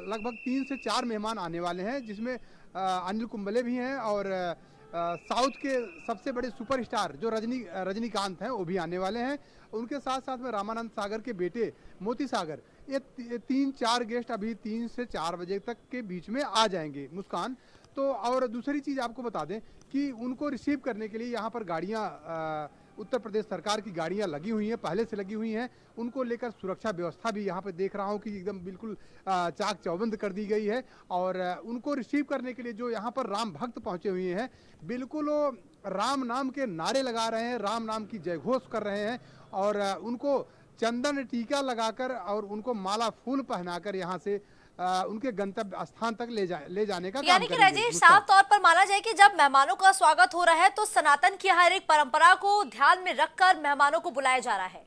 लगभग 3 से 4 मेहमान आने वाले हैं, जिसमें अनिल कुंबले भी हैं और साउथ के सबसे बड़े सुपरस्टार जो रजनीकांत हैं वो भी आने वाले हैं। उनके साथ साथ में रामानंद सागर के बेटे मोती सागर, ये 3-4 गेस्ट अभी 3 से 4 बजे तक के बीच में आ जाएंगे मुस्कान। तो और दूसरी चीज़ आपको बता दें कि उनको रिसीव करने के लिए यहाँ पर गाड़ियाँ, उत्तर प्रदेश सरकार की गाड़ियाँ लगी हुई हैं, पहले से लगी हुई हैं। उनको लेकर सुरक्षा व्यवस्था भी यहाँ पे देख रहा हूँ कि एकदम बिल्कुल चाक चौबंद कर दी गई है। और उनको रिसीव करने के लिए जो यहाँ पर राम भक्त पहुँचे हुए हैं, बिल्कुल वो राम नाम के नारे लगा रहे हैं, राम नाम की जय घोष कर रहे हैं और उनको चंदन टीका लगाकर और उनको माला फूल पहनाकर यहाँ से उनके गंतव्य स्थान तक ले जाने का यानी कि राजेश, साफ तौर पर माना जाए कि जब मेहमानों का स्वागत हो रहा है तो सनातन की हर एक परंपरा को ध्यान में रखकर मेहमानों को बुलाया जा रहा है।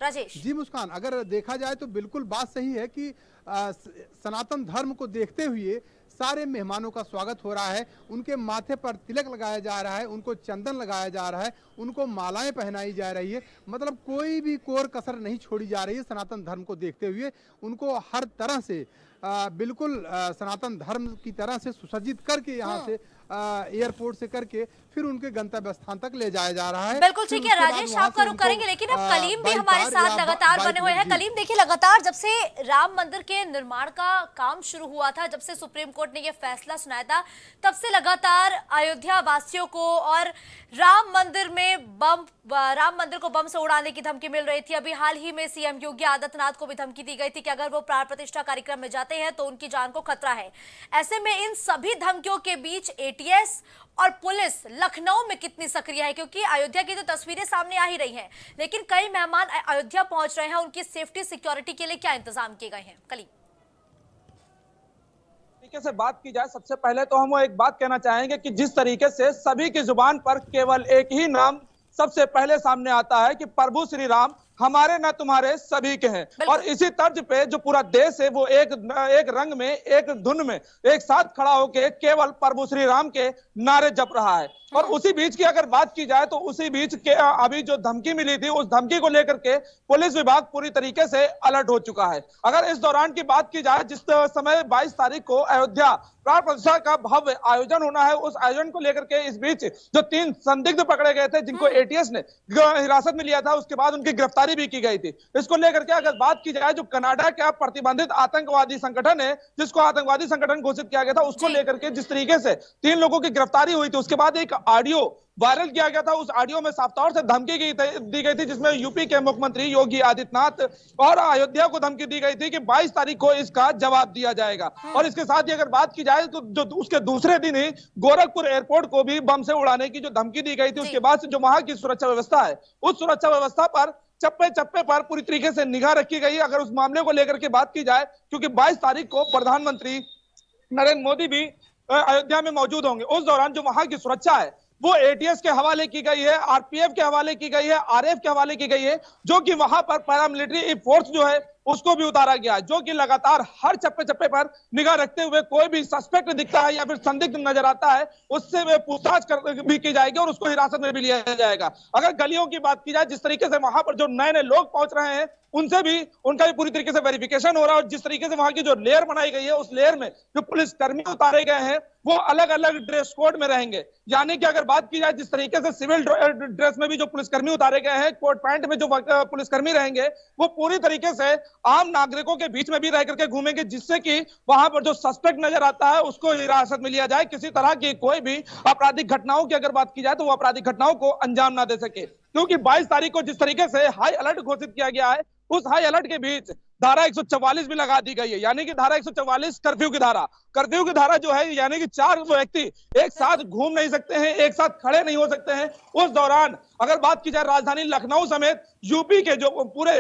राजेश जी मुस्कान, अगर देखा जाए तो बिल्कुल बात सही है कि सनातन धर्म को देखते हुए सारे मेहमानों का स्वागत हो रहा है। उनके माथे पर तिलक लगाया जा रहा है, उनको चंदन लगाया जा रहा है, उनको मालाएं पहनाई जा रही है। मतलब कोई भी कोर कसर नहीं छोड़ी जा रही है। सनातन धर्म को देखते हुए उनको हर तरह से बिल्कुल सनातन धर्म की तरह से सुसज्जित करके यहाँ से एयरपोर्ट से करके फिर उनके गंतव्य स्थान तक ले जाया जा रहा है। बिल्कुल ठीक है राजेश, आपका रुख करेंगे, लेकिन अब कलीम भी हमारे साथ लगातार बने हुए हैं। कलीम, देखिए लगातार जब से राम मंदिर के निर्माण का काम शुरू हुआ था, जब से सुप्रीम कोर्ट ने यह फैसला सुनाया था, तब से लगातार अयोध्या वासियों को और राम मंदिर को बम से उड़ाने की धमकी मिल रही थी। अभी हाल ही में सीएम योगी आदित्यनाथ को भी धमकी दी गई थी कि अगर वो प्राण प्रतिष्ठा कार्यक्रम में जाते जाते हैं तो उनकी जान को खतरा है। ऐसे में इन सभी धमकियों के बीच एटीएस और पुलिस लखनऊ में कितनी सक्रिय है, क्योंकि अयोध्या की तो तस्वीरें सामने आ ही रही हैं, लेकिन कई मेहमान अयोध्या पहुंच रहे हैं, उनकी सेफ्टी सिक्योरिटी के लिए क्या इंतजाम किए गए हैं? कलीम तरीके से बात की जाए, सबसे पहले तो हम एक बात कहना चाहेंगे कि जिस तरीके से सभी की जुबान पर केवल एक ही नाम सबसे पहले सामने आता है कि प्रभु श्री राम हमारे न तुम्हारे सभी के हैं, और इसी तर्ज पे जो पूरा देश है वो एक रंग में, एक धुन में एक साथ खड़ा होके केवल प्रभु श्री राम के नारे जप रहा है। और उसी बीच की अगर बात की जाए तो उसी बीच के अभी जो धमकी मिली थी, उस धमकी को लेकर के पुलिस विभाग पूरी तरीके से अलर्ट हो चुका है। अगर इस दौरान की बात की जाए, जिस समय 22 तारीख को अयोध्या प्राण प्रतिष्ठा का भव्य आयोजन होना है, उस आयोजन को लेकर के इस बीच जो 3 संदिग्ध पकड़े गए थे, जिनको एटीएस ने हिरासत में लिया था, उसके बाद उनकी गिरफ्तारी भी की गई थी। इसको लेकर के अगर बात की जाए, जो कनाडा का प्रतिबंधित आतंकवादी संगठन है, जिसको आतंकवादी संगठन घोषित किया गया था, उसको लेकर के जिस तरीके से 3 लोगों की गिरफ्तारी हुई थी, उसके बाद एक ऑडियो वायरल किया गया था। उस ऑडियो में साफ तौर से धमकी दी गई थी, जिसमें यूपी के मुख्यमंत्री योगी आदित्यनाथ और अयोध्या को धमकी दी गई थी कि 22 तारीख को इसका जवाब दिया जाएगा। और इसके साथ ही अगर बात की जाए तो जो उसके दूसरे दिन ही गोरखपुर एयरपोर्ट को भी बम से उड़ाने की जो धमकी दी गई थी, उसके बाद से जो वहां की सुरक्षा व्यवस्था है, उस सुरक्षा व्यवस्था पर चप्पे चप्पे पर पूरी तरीके से निगाह रखी गई। अगर उस मामले को लेकर के बात की जाए, क्योंकि 22 तारीख को प्रधानमंत्री नरेंद्र मोदी भी अयोध्या में मौजूद होंगे, उस दौरान जो वहां की सुरक्षा है वो एटीएस के हवाले की गई है, आरपीएफ के हवाले की गई है, आरएफ के हवाले की गई है, जो कि वहां पर पैरामिलिट्री फोर्स जो है उसको भी उतारा गया है, जो कि लगातार हर चप्पे चप्पे पर निगाह रखते हुए कोई भी सस्पेक्ट दिखता है या फिर संदिग्ध नजर आता है, उससे वे पूछताछ भी की जाएगी और उसको हिरासत में भी लिया जाएगा। अगर गलियों की बात की जाए, जिस तरीके से वहां पर जो नए नए लोग पहुंच रहे हैं, उनसे भी उनका भी पूरी तरीके से वेरिफिकेशन हो रहा है। और जिस तरीके से वहां की जो लेयर बनाई गई है, उस लेयर में जो पुलिसकर्मी उतारे गए हैं वो अलग अलग ड्रेस कोड में रहेंगे। यानी कि अगर बात की जाए, जिस तरीके से सिविल ड्रेस में भी जो पुलिसकर्मी उतारे गए हैं, कोट पैंट में जो पुलिसकर्मी रहेंगे, वो पूरी तरीके से आम नागरिकों के बीच में भी रह करके घूमेंगे, जिससे कि वहां पर जो सस्पेक्ट नजर आता है उसको हिरासत में लिया जाए, किसी तरह की कोई भी आपराधिक घटनाओं की अगर बात की जाए तो वो आपराधिक घटनाओं को अंजाम ना दे सके। क्योंकि 22 तारीख को जिस तरीके से हाई अलर्ट घोषित किया गया है, उस हाई अलर्ट के बीच धारा 144 भी लगा दी गई है। यानी कि धारा 144 कर्फ्यू की धारा जो है, यानी कि 4 व्यक्ति एक साथ घूम नहीं सकते हैं, एक साथ खड़े नहीं हो सकते हैं। उस दौरान अगर बात की जाए, राजधानी लखनऊ समेत यूपी के जो पूरे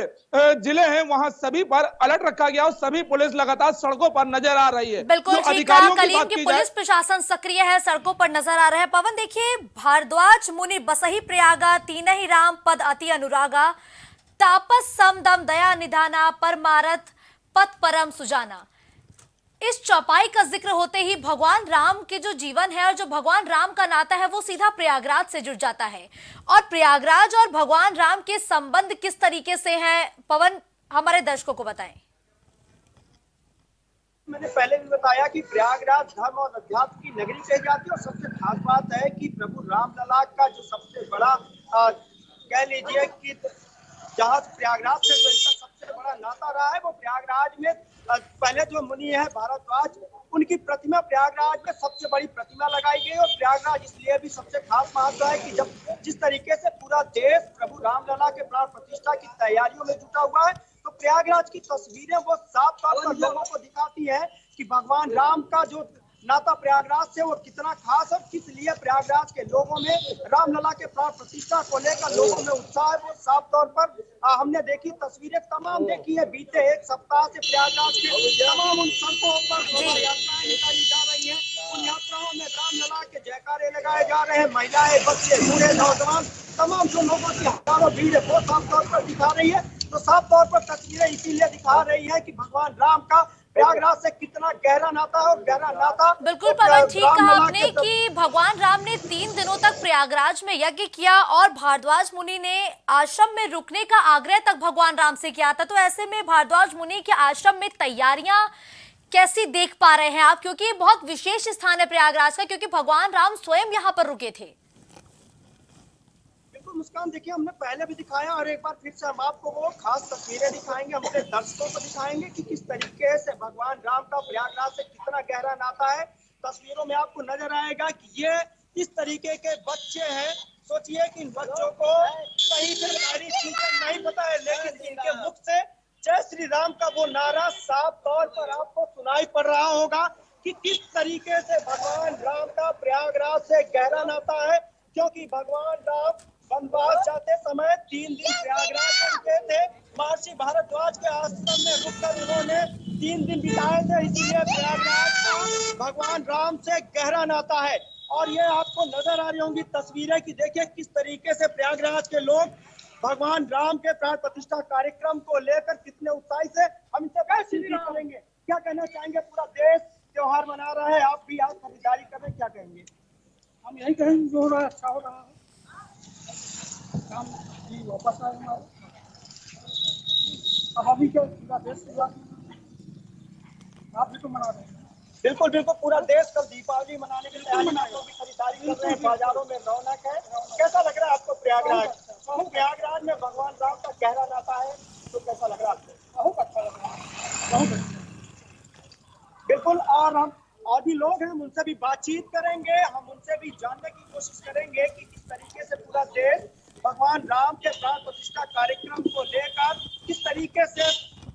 जिले हैं, वहां सभी पर अलर्ट रखा गया और सभी पुलिस लगातार सड़कों पर नजर आ रही है। बिल्कुल ठीक है कलीम की पुलिस प्रशासन सक्रिय है, सड़कों पर नजर आ रहा है। पवन देखिए, भारद्वाज मुनि बसही प्रयागा, तीन ही राम पद अति अनुरागा, तापस समदम दया निधाना, परमारथ पथ परम सुजाना। इस चौपाई का जिक्र होते ही भगवान राम के जो जीवन है और जो भगवान राम का नाता है वो सीधा प्रयागराज से जुड़ जाता है। और प्रयागराज और भगवान राम के संबंध किस तरीके से हैं, पवन हमारे दर्शकों को बताएं। मैंने पहले भी बताया कि प्रयागराज धर्म और अध्यात्म की नगरी कही जाती है, और सबसे खास बात है कि प्रभु रामलला का जो सबसे बड़ा कह लीजिए कि जहाँ प्रयागराज से जो इनका सबसे बड़ा नाता रहा है, वो प्रयागराज में पहले जो मुनि है भारद्वाज, उनकी प्रतिमा प्रयागराज में सबसे बड़ी प्रतिमा लगाई गई। और प्रयागराज इसलिए भी सबसे खास महत्व है कि जब जिस तरीके से पूरा देश प्रभु रामलला के प्राण प्रतिष्ठा की तैयारियों में जुटा हुआ है, तो प्रयागराज की तस्वीरें वो साफ तौर पर लोगों को दिखाती है कि भगवान राम का जो नाता प्रयागराज से वो कितना खास है, किस लिए प्रयागराज के लोगों में रामलला के प्राण प्रतिष्ठा को लेकर लोगों में उत्साह है, वो साफ तौर पर हमने देखी तस्वीरें तमाम देखी है। बीते एक सप्ताह से प्रयागराज के तमाम उन सड़कों पर यात्राएं निकाली जा रही हैं, उन यात्राओं में रामलला के जयकारे लगाए जा रहे हैं। महिलाएं, बच्चे, बूढ़े, नौजवान, तमाम जो लोगों की हजारों भीड़ है वो साफ तौर पर दिखा रही है। तो साफ तौर पर तस्वीरें इसीलिए दिखा रही है कि भगवान राम का प्रयागराज से कितना गहरा नाता है, और गहरा नाता बिल्कुल पवन ठीक कहा आपने कि भगवान राम ने 3 दिनों तक प्रयागराज में यज्ञ किया और भारद्वाज मुनि ने आश्रम में रुकने का आग्रह तक भगवान राम से किया था। तो ऐसे में भारद्वाज मुनि के आश्रम में तैयारियां कैसी देख पा रहे हैं आप, क्योंकि ये बहुत विशेष स्थान है प्रयागराज का, क्योंकि भगवान राम स्वयं यहाँ पर रुके थे। मुस्कान, देखिए हमने पहले भी दिखाया और एक बार फिर से हम आपको वो खास तस्वीरें दिखाएंगे, हम अपने दर्शकों को दिखाएंगे कि किस तरीके से भगवान राम का प्रयागराज से कितना गहरा नाता है। तस्वीरों में आपको नजर आएगा कि ये इस तरीके के बच्चे हैं। सोचिए कि इन बच्चों को सही से सारी चीजें नहीं पता है, लेकिन इनके मुख से जय श्री राम का वो नारा साफ तौर पर आपको सुनाई पड़ रहा होगा कि किस तरीके से भगवान राम का प्रयागराज से गहरा नाता है, क्योंकि भगवान राम वनवास जाते समय 3 दिन प्रयागराज में रुके थे। महर्षि भारद्वाज के आश्रम में रुककर उन्होंने 3 दिन बिताए थे, इसलिए प्रयागराज का भगवान राम से गहरा नाता है। और ये आपको नजर आ रही होंगी तस्वीरें कि देखिए किस तरीके से प्रयागराज के लोग भगवान राम के प्राण प्रतिष्ठा कार्यक्रम को लेकर कितने उत्साही से हम इनसे बातचीत करेंगे। क्या कहना चाहेंगे? पूरा देश त्योहार मना रहा है, आप भी आज खरीदारी कर रहे हैं, क्या कहेंगे? हम यही कहेंगे जो हो रहा है अच्छा हो रहा है, काम जी वापस आए हमारे। अब अभी क्या पूरा देश आप भी तो मना रहे हैं। बिल्कुल बिल्कुल, पूरा देश कल दीपावली मनाने के लिए खरीदारी कर रहे हैं, बाजारों में रौनक है। कैसा लग रहा है आपको प्रयागराज? प्रयागराज में भगवान राम का गहरा नाता है, तो कैसा लग रहा है आपको? बहुत अच्छा लग रहा है, बहुत अच्छा। बिल्कुल, और हम और भी लोग हैं, हम उनसे भी बातचीत करेंगे, हम उनसे भी जानने की कोशिश करेंगे कि किस तरीके से पूरा देश भगवान राम के प्राण प्रतिष्ठा कार्यक्रम को लेकर किस तरीके से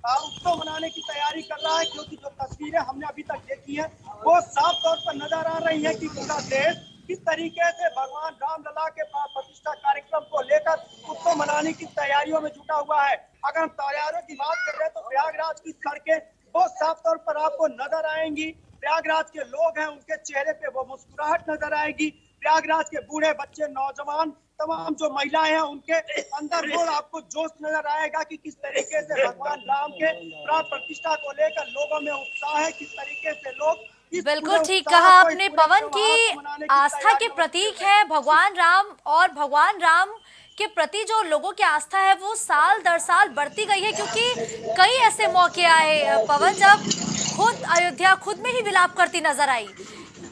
उत्सव मनाने की तैयारी कर रहा है। क्योंकि जो तस्वीरें हमने अभी तक देखी है वो साफ तौर पर नजर आ रही है कि पूरा देश किस तरीके से भगवान राम लला के प्राण प्रतिष्ठा कार्यक्रम को लेकर उत्सव मनाने की तैयारियों में जुटा हुआ है। अगर हम तैयारियों की बात कर रहे हैं तो प्रयागराज की सड़कें बहुत साफ तौर पर आपको नजर आएंगी। प्रयागराज के लोग हैं, उनके चेहरे पे वो मुस्कुराहट नजर आएगी। प्रयागराज के बूढ़े बच्चे, नौजवान, तमाम जो महिलाएं हैं, उनके अंदर वो आपको जोश नजर आएगा कि किस तरीके से भगवान राम के प्राण प्रतिष्ठा को लेकर लोगों में उत्साह है, किस तरीके से लोग बिल्कुल ठीक कहा आपने पवन की आस्था के प्रतीक है भगवान राम, और भगवान राम के प्रति जो लोगों की आस्था है वो साल दर साल बढ़ती गई है। क्योंकि कई ऐसे मौके आए पवन जब खुद अयोध्या खुद में ही विलाप करती नजर आई,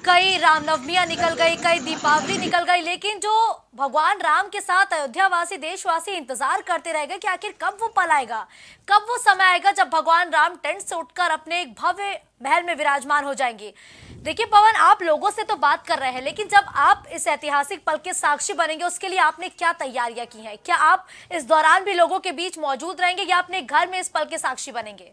कई रामनवमियां निकल गई, कई दीपावली निकल गई, लेकिन जो भगवान राम के साथ अयोध्यावासी देशवासी इंतजार करते रह गए कि आखिर कब वो पल आएगा, कब वो समय आएगा जब भगवान राम टेंट से उठकर अपने एक भव्य महल में विराजमान हो जाएंगे। देखिए पवन, आप लोगों से तो बात कर रहे हैं, लेकिन जब आप इस ऐतिहासिक पल के साक्षी बनेंगे उसके लिए आपने क्या तैयारियां की हैं? क्या आप इस दौरान भी लोगों के बीच मौजूद रहेंगे या अपने घर में इस पल के साक्षी बनेंगे?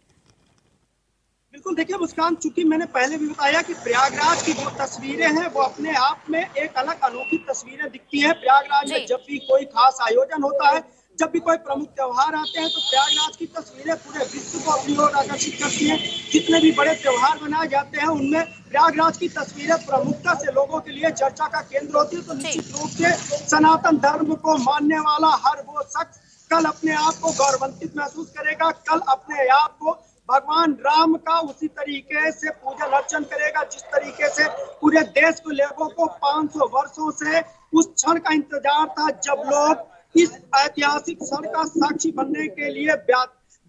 बिल्कुल, देखिए मुस्कान, चूंकि मैंने पहले भी बताया कि प्रयागराज की जो तस्वीरें हैं वो अपने आप में एक अलग अनोखी तस्वीरें दिखती हैं। प्रयागराज में जब भी कोई खास आयोजन होता है, जब भी कोई प्रमुख त्योहार आते हैं तो प्रयागराज की तस्वीरें पूरे विश्व को अपनी ओर आकर्षित करती हैं। जितने भी बड़े त्योहार मनाए जाते हैं उनमें प्रयागराज की तस्वीरें प्रमुखता से लोगों के लिए चर्चा का केंद्र होती है। तो निश्चित रूप से सनातन धर्म को मानने वाला हर वो शख्स कल अपने आप को गौरवान्वित महसूस करेगा, कल अपने आप को भगवान राम का उसी तरीके से पूजन अर्चन करेगा जिस तरीके से पूरे देश के लोगों को 500 वर्षों से उस क्षण का इंतजार था जब लोग इस ऐतिहासिक क्षण का साक्षी बनने के लिए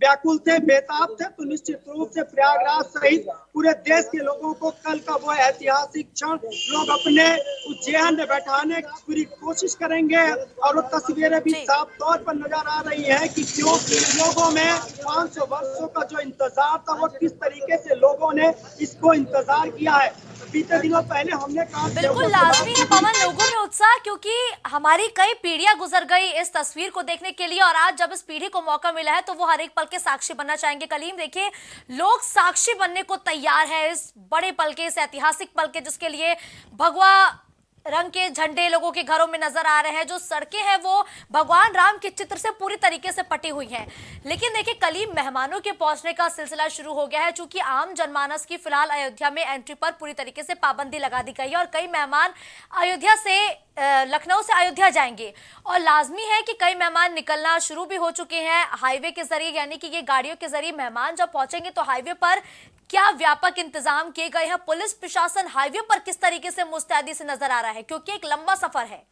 व्याकुल थे, बेताब थे। तो निश्चित रूप से प्रयागराज सहित पूरे देश के लोगों को कल का वो ऐतिहासिक क्षण लोग अपने उज्जैन में बैठाने की पूरी कोशिश करेंगे। और वो तस्वीरें भी साफ तौर पर नजर आ रही है कि क्यों लोगों में 500 वर्षों का जो इंतजार था वो किस तरीके से लोगों ने इसको इंतजार किया है। बीते दिनों पहले हमने कहा बिल्कुल लाजमी है पवन, लोगों में उत्साह, क्योंकि हमारी कई पीढ़ियां गुजर गई इस तस्वीर को देखने के लिए और आज जब इस पीढ़ी को मौका मिला है तो वो हर एक पल के साक्षी बनना चाहेंगे। कलीम, देखिए लोग साक्षी बनने को तैयार है इस बड़े पल के, इस ऐतिहासिक पल के, जिसके लिए भगवा रंग के झंडे लोगों के घरों में नजर आ रहे हैं। जो सड़कें हैं वो भगवान राम के चित्र से पूरी तरीके से पटी हुई हैं। लेकिन देखिए कलीम, मेहमानों के पहुंचने का सिलसिला शुरू हो गया है। चूंकि आम जनमानस की फिलहाल अयोध्या में एंट्री पर पूरी तरीके से पाबंदी लगा दी गई है और कई मेहमान अयोध्या से लखनऊ से अयोध्या जाएंगे और लाजमी है कि कई मेहमान निकलना शुरू भी हो चुके हैं हाईवे के जरिए, यानी कि ये गाड़ियों के जरिए मेहमान जब पहुंचेंगे तो हाईवे पर क्या व्यापक इंतजाम किए गए हैं? पुलिस प्रशासन हाईवे पर किस तरीके से मुस्तैदी से नजर आ रहा है, क्योंकि एक लंबा सफर है।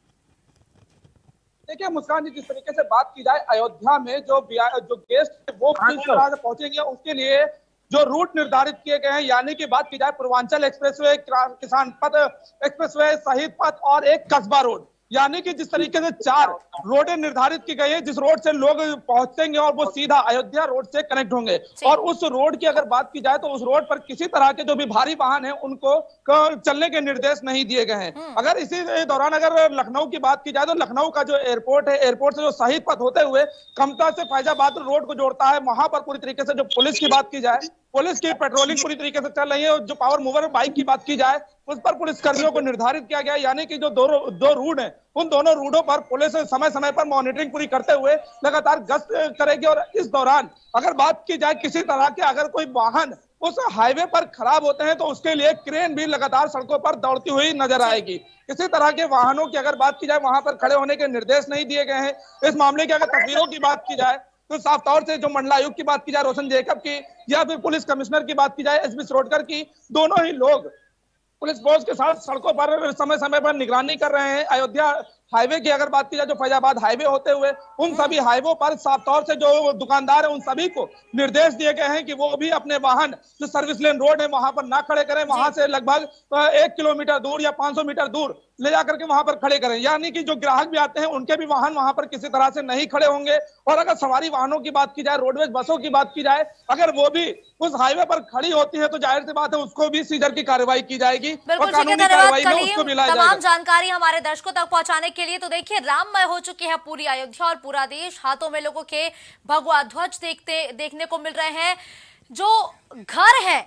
देखिए मुस्कान जी, जिस तरीके से बात की जाए अयोध्या में जो गेस्ट वो किस तरह से पहुंचेंगे उसके लिए जो रूट निर्धारित किए गए हैं, यानी कि बात की जाए पूर्वांचल एक्सप्रेसवे, किसान पथ एक्सप्रेसवे, शहीद पथ और एक कस्बा रोड, यानी कि जिस तरीके से 4 रोडें निर्धारित की गई है, जिस रोड से लोग पहुंचेंगे और वो सीधा अयोध्या रोड से कनेक्ट होंगे, और उस रोड की अगर बात की जाए तो उस रोड पर किसी तरह के जो भी भारी वाहन है उनको चलने के निर्देश नहीं दिए गए हैं। अगर इसी दौरान अगर लखनऊ की बात की जाए तो लखनऊ का जो एयरपोर्ट है, एयरपोर्ट से जो शहीद पथ होते हुए कमता से फैजाबाद रोड को जोड़ता है, वहां पर पूरी तरीके से जो पुलिस की बात की जाए, पुलिस की पेट्रोलिंग पूरी तरीके से चल रही है। जो पावर मूवर बाइक की बात की जाए उस पर पुलिस कर्मियों को निर्धारित किया गया, यानी कि जो दो रूट है उन दोनों रूटों पर पुलिस समय समय पर मॉनिटरिंग पूरी करते हुए लगातार गश्त करेगी। और इस दौरान अगर बात की जाए किसी तरह के अगर कोई वाहन उस हाईवे पर खराब होते हैं तो उसके लिए क्रेन भी लगातार सड़कों पर दौड़ती हुई नजर आएगी। किसी तरह के वाहनों की अगर बात की जाए वहां पर खड़े होने के निर्देश नहीं दिए गए हैं। इस मामले की अगर तस्वीरों की बात की जाए तो साफ तौर से जो मंडलायुक्त की बात की जाए रोशन जैकब की, या फिर पुलिस कमिश्नर की बात की जाए एसपी शिरोडकर की, दोनों ही लोग पुलिस फोर्स के साथ सड़कों पर समय समय पर निगरानी कर रहे हैं। अयोध्या हाईवे की अगर बात की जाए जो फैजाबाद हाईवे होते हुए उन सभी हाईवे पर साफ तौर से जो दुकानदार है उन सभी को निर्देश दिए गए हैं कि वो भी अपने वाहन जो सर्विस लेन रोड है वहां पर ना खड़े करें, वहां से लगभग 1 किलोमीटर दूर या 500 मीटर दूर ले जाकर के वहां पर खड़े करें। यानी कि जो ग्राहक भी आते हैं उनके भी वाहन वहां पर किसी तरह से नहीं खड़े होंगे। और अगर सवारी वाहनों की बात की जाए, रोडवेज बसों की बात की जाए, अगर वो भी उस हाईवे पर खड़ी होती है तो जाहिर सी बात है उसको भी सीजर की कार्रवाई की जाएगी और कानूनी कार्रवाई में उसको भी लाया जाएगा। तमाम जानकारी हमारे दर्शकों तक पहुंचाने के लिए। तो देखिए, राममय हो चुकी है पूरी अयोध्या और पूरा देश। हाथों में लोगों के भगवा ध्वज देखने को मिल रहे हैं। जो घर है,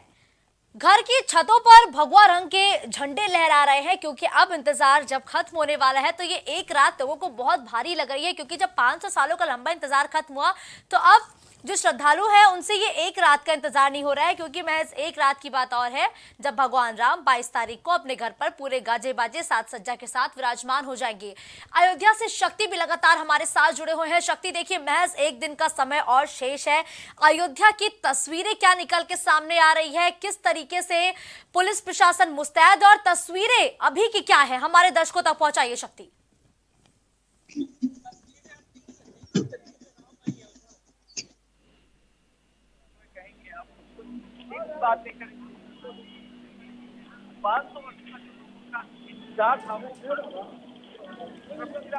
घर की छतों पर भगवा रंग के झंडे लहरा रहे हैं, क्योंकि अब इंतजार जब खत्म होने वाला है तो ये एक रात लोगों को बहुत भारी लग रही है। क्योंकि जब 500 सालों का लंबा इंतजार खत्म हुआ तो अब जो श्रद्धालु है उनसे ये एक रात का इंतजार नहीं हो रहा है। क्योंकि महज एक रात की बात और है जब भगवान राम 22 तारीख को अपने घर पर पूरे गाजे बाजे साज सज्जा के साथ विराजमान हो जाएंगे। अयोध्या से शक्ति भी लगातार हमारे साथ जुड़े हुए हैं। शक्ति, देखिए, महज एक दिन का समय और शेष है। अयोध्या की तस्वीरें क्या निकल के सामने आ रही है, किस तरीके से पुलिस प्रशासन मुस्तैद, और तस्वीरें अभी की क्या है, हमारे दर्शकों तक पहुंचाइए शक्ति। बात नहीं करेंगे। 500 वर्ष का इंतजार था।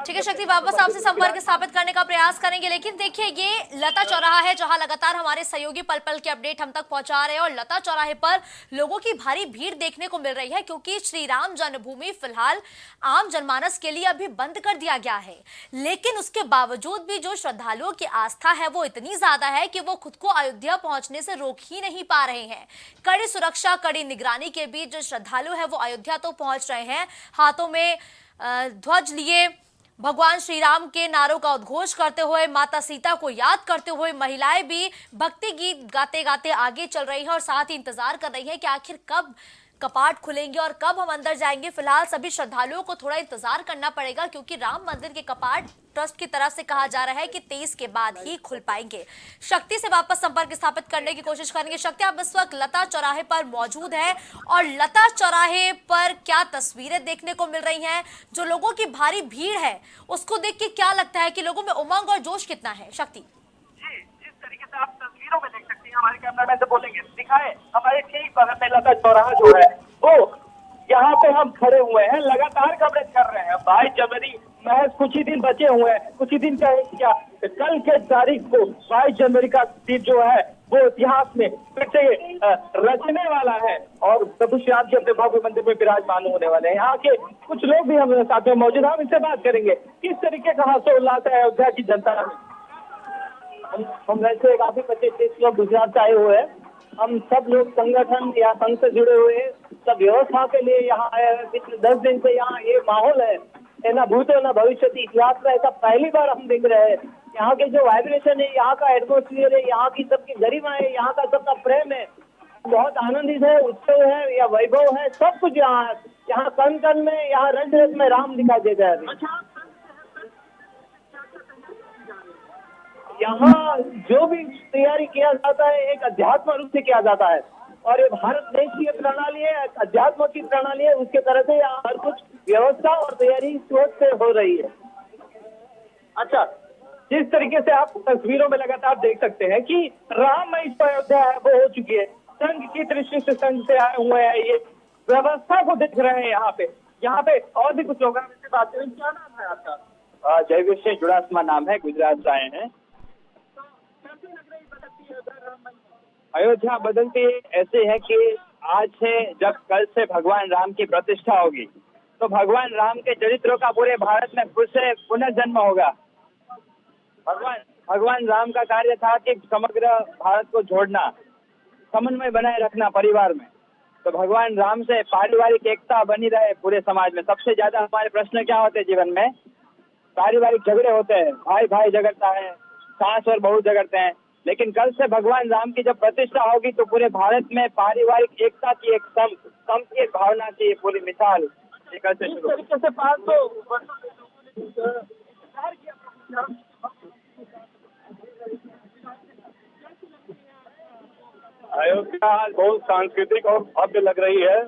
ठीक है शक्ति, वापस आपसे संपर्क स्थापित करने का प्रयास करेंगे। लेकिन देखिए, ये लता चौराहा है जहां लगातार हमारे सहयोगी पल पल के अपडेट हम तक पहुंचा रहे हैं। और लता चौराहे पर लोगों की भारी भीड़ देखने को मिल रही है, क्योंकि श्री राम जन्मभूमि फिलहाल आम जनमानस के लिए अभी बंद कर दिया गया है। लेकिन उसके बावजूद भी जो श्रद्धालुओं की आस्था है वो इतनी ज्यादा है कि वो खुद को अयोध्या पहुंचने से रोक ही नहीं पा रहे हैं। कड़ी सुरक्षा, कड़ी निगरानी के बीच जो श्रद्धालु है वो अयोध्या तो पहुंच रहे हैं, हाथों में ध्वज लिए, भगवान श्री राम के नारों का उद्घोष करते हुए, माता सीता को याद करते हुए महिलाएं भी भक्ति गीत गाते गाते आगे चल रही हैं और साथ ही इंतजार कर रही हैं कि आखिर कब कपाट खुलेंगे और कब हम अंदर जाएंगे। फिलहाल सभी श्रद्धालुओं को थोड़ा इंतजार करना पड़ेगा, क्योंकि राम मंदिर के कपाट ट्रस्ट की तरफ से कहा जा रहा है कि 23 के बाद ही खुल पाएंगे। शक्ति से वापस संपर्क स्थापित करने की कोशिश करेंगे। शक्ति, आप इस वक्त लता चौराहे पर मौजूद है, और लता चौराहे पर क्या तस्वीरें देखने को मिल रही हैं? जो लोगों की भारी भीड़ है उसको देख के क्या लगता है कि लोगों में उमंग और जोश कितना है? शक्ति जी, जिस तरीके से आप तस्वीरों में देख सकते हैं, हमारे कैमरामैन से बोलेंगे दिखाए हमारे ठीक बगल में लता चौराहा जो है वो यहाँ पे हम खड़े हुए हैं, लगातार कवरेज कर रहे हैं। 22 जनवरी महज कुछ ही दिन बचे हुए हैं, कुछ ही दिन का क्या कल के तारीख को 22 जनवरी का दिन जो है वो इतिहास में फिर से रचने वाला है और प्रभु श्री राम जी अपने भव्य मंदिर में विराजमान होने वाले हैं। यहाँ के कुछ लोग भी हमारे साथ में मौजूद हैं, हम इनसे बात करेंगे किस तरीके का हर्षोल्लास है अयोध्या की जनता में। हम वैसे काफी 25-30 लोग गुजरात से आए हुए हैं। हम सब लोग संगठन या संघ से जुड़े हुए हैं, सब व्यवस्था के लिए यहाँ आए हैं। पिछले 10 दिन से यहाँ ये माहौल है, ना भूतो ना भविष्य, इतिहास में ऐसा पहली बार हम देख रहे हैं। यहाँ के जो वाइब्रेशन है, यहाँ का एटमोस्फियर है, यहाँ की सबकी गरिमा है, यहाँ का सबका प्रेम है, बहुत आनंदित है, उत्सव है या वैभव है, सब कुछ यहाँ यहाँ कण कण में, यहाँ रंग रंग में राम दिखाई देता है। यहाँ जो भी तैयारी किया जाता है एक अध्यात्म रूप से किया जाता है, और ये भारत देश की प्रणाली है, अध्यात्म की प्रणाली है, उसके तरह से यहाँ हर कुछ व्यवस्था और तैयारी सोच से हो रही है। अच्छा, जिस तरीके से आप तस्वीरों में लगातार देख सकते हैं कि राममय जो अयोध्या है वो हो चुकी है। संघ की दृष्टि से संघ से आए हुए हैं, ये व्यवस्था को देख रहे हैं। यहाँ पे और भी कुछ लोग से बात करें। क्या नाम है आपका? जयवीर सिंह जुड़ासमा नाम है, गुजरात से आए हैं। कैसी लग रही बदलती है राम मंदिर? अयोध्या बदलती ऐसे है कि आज से जब कल से भगवान राम की प्रतिष्ठा होगी तो भगवान राम के चरित्रों का पूरे भारत में फिर से पुनर्जन्म होगा। भगवान राम का कार्य था कि समग्र भारत को जोड़ना, समन्वय बनाए रखना परिवार में। तो भगवान राम से पारिवारिक एकता बनी रहे पूरे समाज में। सबसे ज्यादा हमारे प्रश्न क्या होते हैं जीवन में? पारिवारिक झगड़े होते हैं, भाई भाई झगड़ता है, सास और बहू झगड़ते हैं। लेकिन कल से भगवान राम की जब प्रतिष्ठा होगी तो पूरे भारत में पारिवारिक एकता की एक सम की एक भावना की पूरी मिसाल ये कल से शुरू। तरीके से 500 वर्षों से लोगों ने इंतजार किया। अयोध्या आज बहुत सांस्कृतिक और भव्य लग रही है,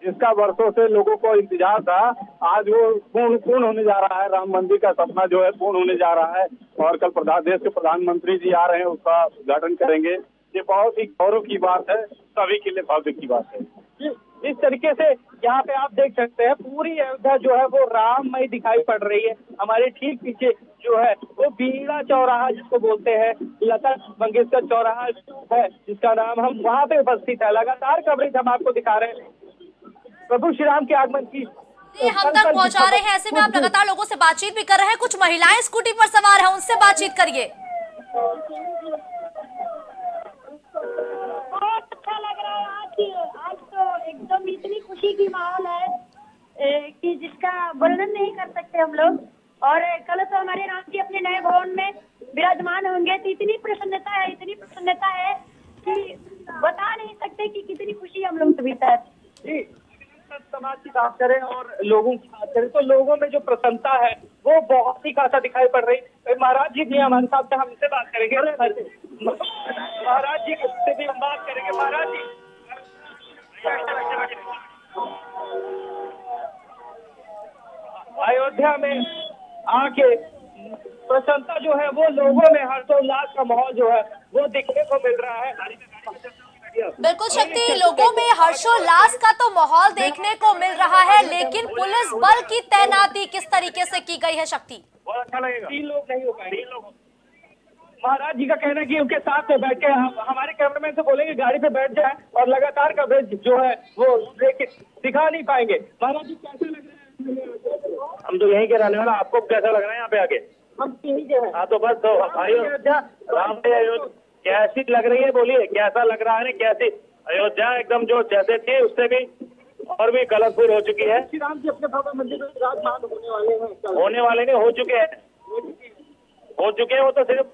जिसका वर्षों से लोगों को इंतजार था। आज वो पूर्ण होने जा रहा है। राम मंदिर का सपना जो है पूर्ण होने जा रहा है और कल देश के प्रधानमंत्री जी आ रहे हैं, उसका उद्घाटन करेंगे। ये बहुत ही गौरव की बात है, सभी के लिए भव्य की बात है। इस तरीके से यहाँ पे आप देख सकते हैं पूरी अयोध्या जो है वो राममय दिखाई पड़ रही है। हमारे ठीक पीछे जो है वो बीड़ा चौराहा जिसको बोलते हैं, लता मंगेशकर चौराहा है जिसका नाम, हम वहाँ पे उपस्थित है। लगातार कवरेज हम आपको दिखा रहे हैं प्रभु श्री राम के आगमन की। हम तक पहुंचा रहे हैं। ऐसे में आप लगातार लोगों से बातचीत भी कर रहे हैं। कुछ महिलाएं स्कूटी पर सवार हैं, उनसे बातचीत करिए। बहुत अच्छा लग रहा है आज तो एकदम इतनी खुशी की माहौल है कि जिसका वर्णन नहीं कर सकते हम लोग। और कल तो हमारे राम जी अपने नए भवन में विराजमान होंगे, तो इतनी प्रसन्नता है कि बता नहीं सकते कि कितनी खुशी हम लोग सभी है। समाज की बात करें और लोगों की बात करें तो लोगों में जो प्रसन्नता है वो बहुत ही खासा दिखाई पड़ रही है। महाराज जी भी हमारे साथ हैं, हम इनसे बात करेंगे। महाराज जी से भी हम बात करेंगे। महाराज जी, अयोध्या में आके प्रसन्नता जो है वो लोगों में हर्षोल्लास का माहौल जो है वो दिखने को मिल रहा है। बिल्कुल शक्ति, लोगों में हर्षोल्लास का तो माहौल देखने को मिल रहा है, लेकिन पुलिस बल की तैनाती किस तरीके से की गई है शक्ति? अच्छा लगेगा। 3 लोग नहीं हो पाएंगे। महाराज जी का कहना है कि उनके साथ में बैठ के हमारे कैमरामैन से बोलेंगे गाड़ी पे बैठ जाए और लगातार कवरेज जो है वो दिखा नहीं पाएंगे। महाराज जी कैसा लग रहा है? हम तो यहीं के रहने वाला, आपको कैसा लग रहा है यहाँ पे आके? हम यहीं के हैं। हाँ तो बस तो भाई राम अयोध्या कैसी लग रही है, बोलिए कैसा लग रहा है? कैसी अयोध्या एकदम जो जैसे थी उससे भी और भी कलरफुल हो चुकी है। श्री राम जी अपने भव्य मंदिर में विराजमान होने वाले नहीं, हो चुके हैं। वो तो सिर्फ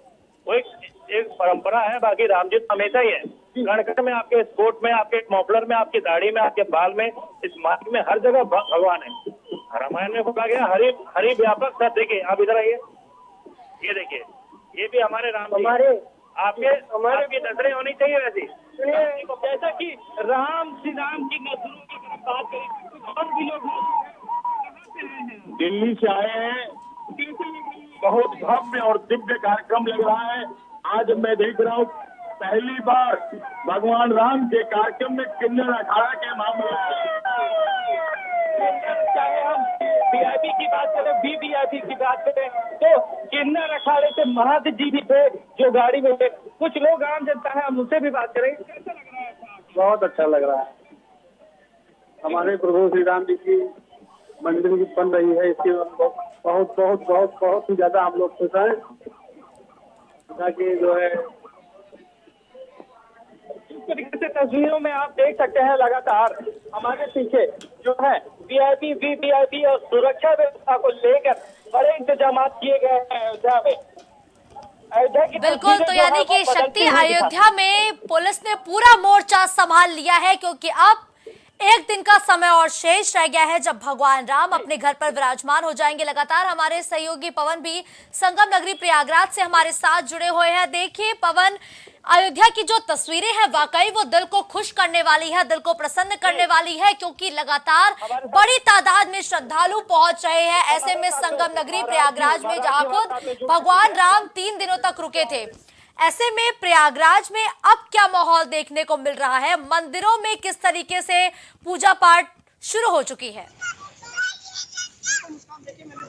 वो एक परंपरा है, बाकी राम जी तो हमेशा ही है। कण में, आपके स्पोर्ट में, आपके मॉफलर में, आपकी दाढ़ी में, आपके बाल में, इस मार्ग में, हर जगह भगवान है। रामायण में बोला गया हरि व्यापक सर। देखिए आप इधर आइए, ये देखिए, ये भी हमारे राम जी। आपकी नजरें होनी चाहिए वैसी। जैसा कि राम श्री राम की नजरों की बात करें और भी लोग दिल्ली से आए हैं, बहुत भव्य और दिव्य कार्यक्रम लग रहा है। आज मैं देख रहा हूँ पहली बार भगवान राम के कार्यक्रम में किन्नर अखाड़ा के मामले, चाहे हम वीआईपी की बात करें, वीवीआईपी की बात करें, तो किन्नर अखाड़े से महंत जी भी थे जो गाड़ी में थे। कुछ लोग आम जनता है, हम उनसे भी बात करेंगे। कैसा लग रहा है? बहुत अच्छा लग रहा है। हमारे प्रभु श्री राम जी की मंदिर भी बन रही है, इसकी बहुत ही ज्यादा हम लोग खुश हैं। ताकि जो है इस तरीके से तस्वीरों में आप देख सकते हैं लगातार हमारे पीछे जो है वीआईपी, वीवीआईपी और सुरक्षा व्यवस्था को लेकर बड़े इंतजाम किए गए हैं अयोध्या में। बिल्कुल, तो यानी कि शक्ति अयोध्या में पुलिस ने पूरा मोर्चा संभाल लिया है, क्योंकि अब एक दिन का समय और शेष रह गया है जब भगवान राम अपने घर पर विराजमान हो जाएंगे। लगातार हमारे सहयोगी पवन भी संगम नगरी प्रयागराज से हमारे साथ जुड़े हुए हैं। देखिए पवन, अयोध्या की जो तस्वीरें हैं वाकई वो दिल को खुश करने वाली है, दिल को प्रसन्न करने वाली है, क्योंकि लगातार बड़ी तादाद में श्रद्धालु पहुंच रहे हैं। ऐसे में संगम नगरी प्रयागराज में जहां खुद भगवान राम 3 दिनों तक रुके थे, ऐसे में प्रयागराज में अब क्या माहौल देखने को मिल रहा है? मंदिरों में किस तरीके से पूजा पाठ शुरू हो चुकी है?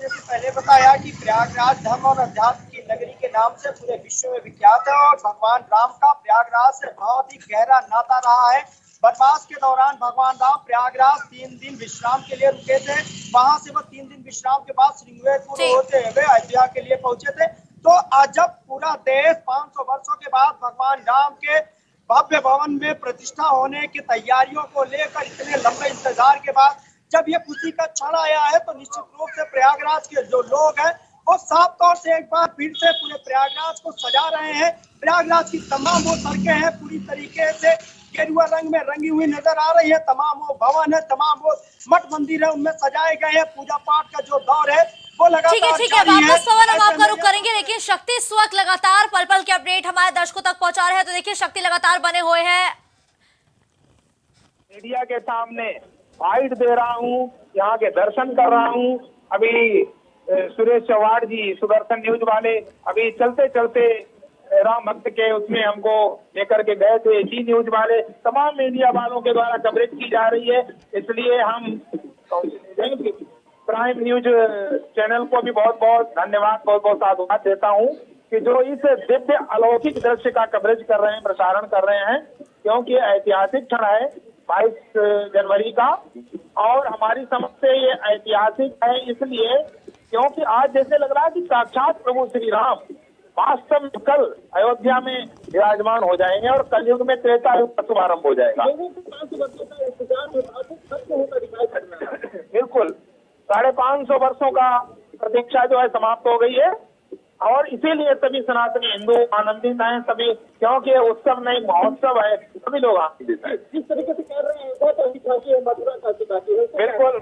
ने भी पहले बताया कि प्रयागराज धर्म और अध्यात्म की नगरी के नाम से पूरे विश्व में विख्यात है और भगवान राम का प्रयागराज से बहुत ही गहरा नाता रहा है। वनवास के दौरान भगवान राम प्रयागराज 3 दिन विश्राम के लिए रुके थे। वहां से वो 3 दिन विश्राम के बाद श्रृंगेरपुर होते हुए अयोध्या के लिए पहुंचे थे। तो आज जब पूरा देश 500 वर्षों के बाद भगवान राम के भव्य भवन में प्रतिष्ठा होने की तैयारियों को लेकर इतने लंबे इंतजार के बाद जब ये खुशी का क्षण आया है, तो निश्चित रूप से प्रयागराज के जो लोग हैं वो साफ तौर से एक बार फिर से पूरे प्रयागराज को सजा रहे हैं। प्रयागराज की तमाम वो सड़कें हैं पूरी तरीके से गेरुआ रंग में रंगी हुई नजर आ रही है। तमाम वो भवन है, तमाम वो मठ मंदिर है, उनमें सजाए गए हैं। पूजा पाठ का जो दौर है वो लगातार ठीक है, वापस सवाल हम आपका रुख करेंगे, लेकिन शक्ति इस वक्त लगातार पल पल के अपडेट हमारे दर्शकों तक पहुंचा रहे हैं। तो देखिए, शक्ति लगातार बने हुए हैं, मीडिया के सामने फाइट दे रहा हूँ, यहाँ के दर्शन कर रहा हूँ। अभी सुरेश चौहान जी सुदर्शन न्यूज वाले अभी चलते चलते राम भक्त के उसमें हमको लेकर के गए थे। जी न्यूज वाले, तमाम मीडिया वालों के द्वारा कवरेज की जा रही है, इसलिए हम प्राइम न्यूज चैनल को भी बहुत बहुत धन्यवाद, बहुत बहुत साधुवाद देता हूँ कि जो इस दिव्य अलौकिक दृश्य का कवरेज कर रहे हैं, प्रसारण कर रहे हैं, क्योंकि ऐतिहासिक क्षण है 22 जनवरी का। और हमारी समझ से ये ऐतिहासिक है इसलिए क्योंकि आज जैसे लग रहा है कि साक्षात प्रभु श्री राम वास्तव में कल अयोध्या में विराजमान हो जाएंगे और कलयुग में त्रेता युग का शुभारंभ हो जाएगा। बिल्कुल 550 वर्षों का प्रतीक्षा जो है समाप्त हो गई है और इसीलिए सभी सनातनी हिंदू आनंदित हैं सभी, क्योंकि उत्सव नहीं महोत्सव है, सभी लोग आनंदित हैं। जिस तरीके से कह रहे हैं बिल्कुल,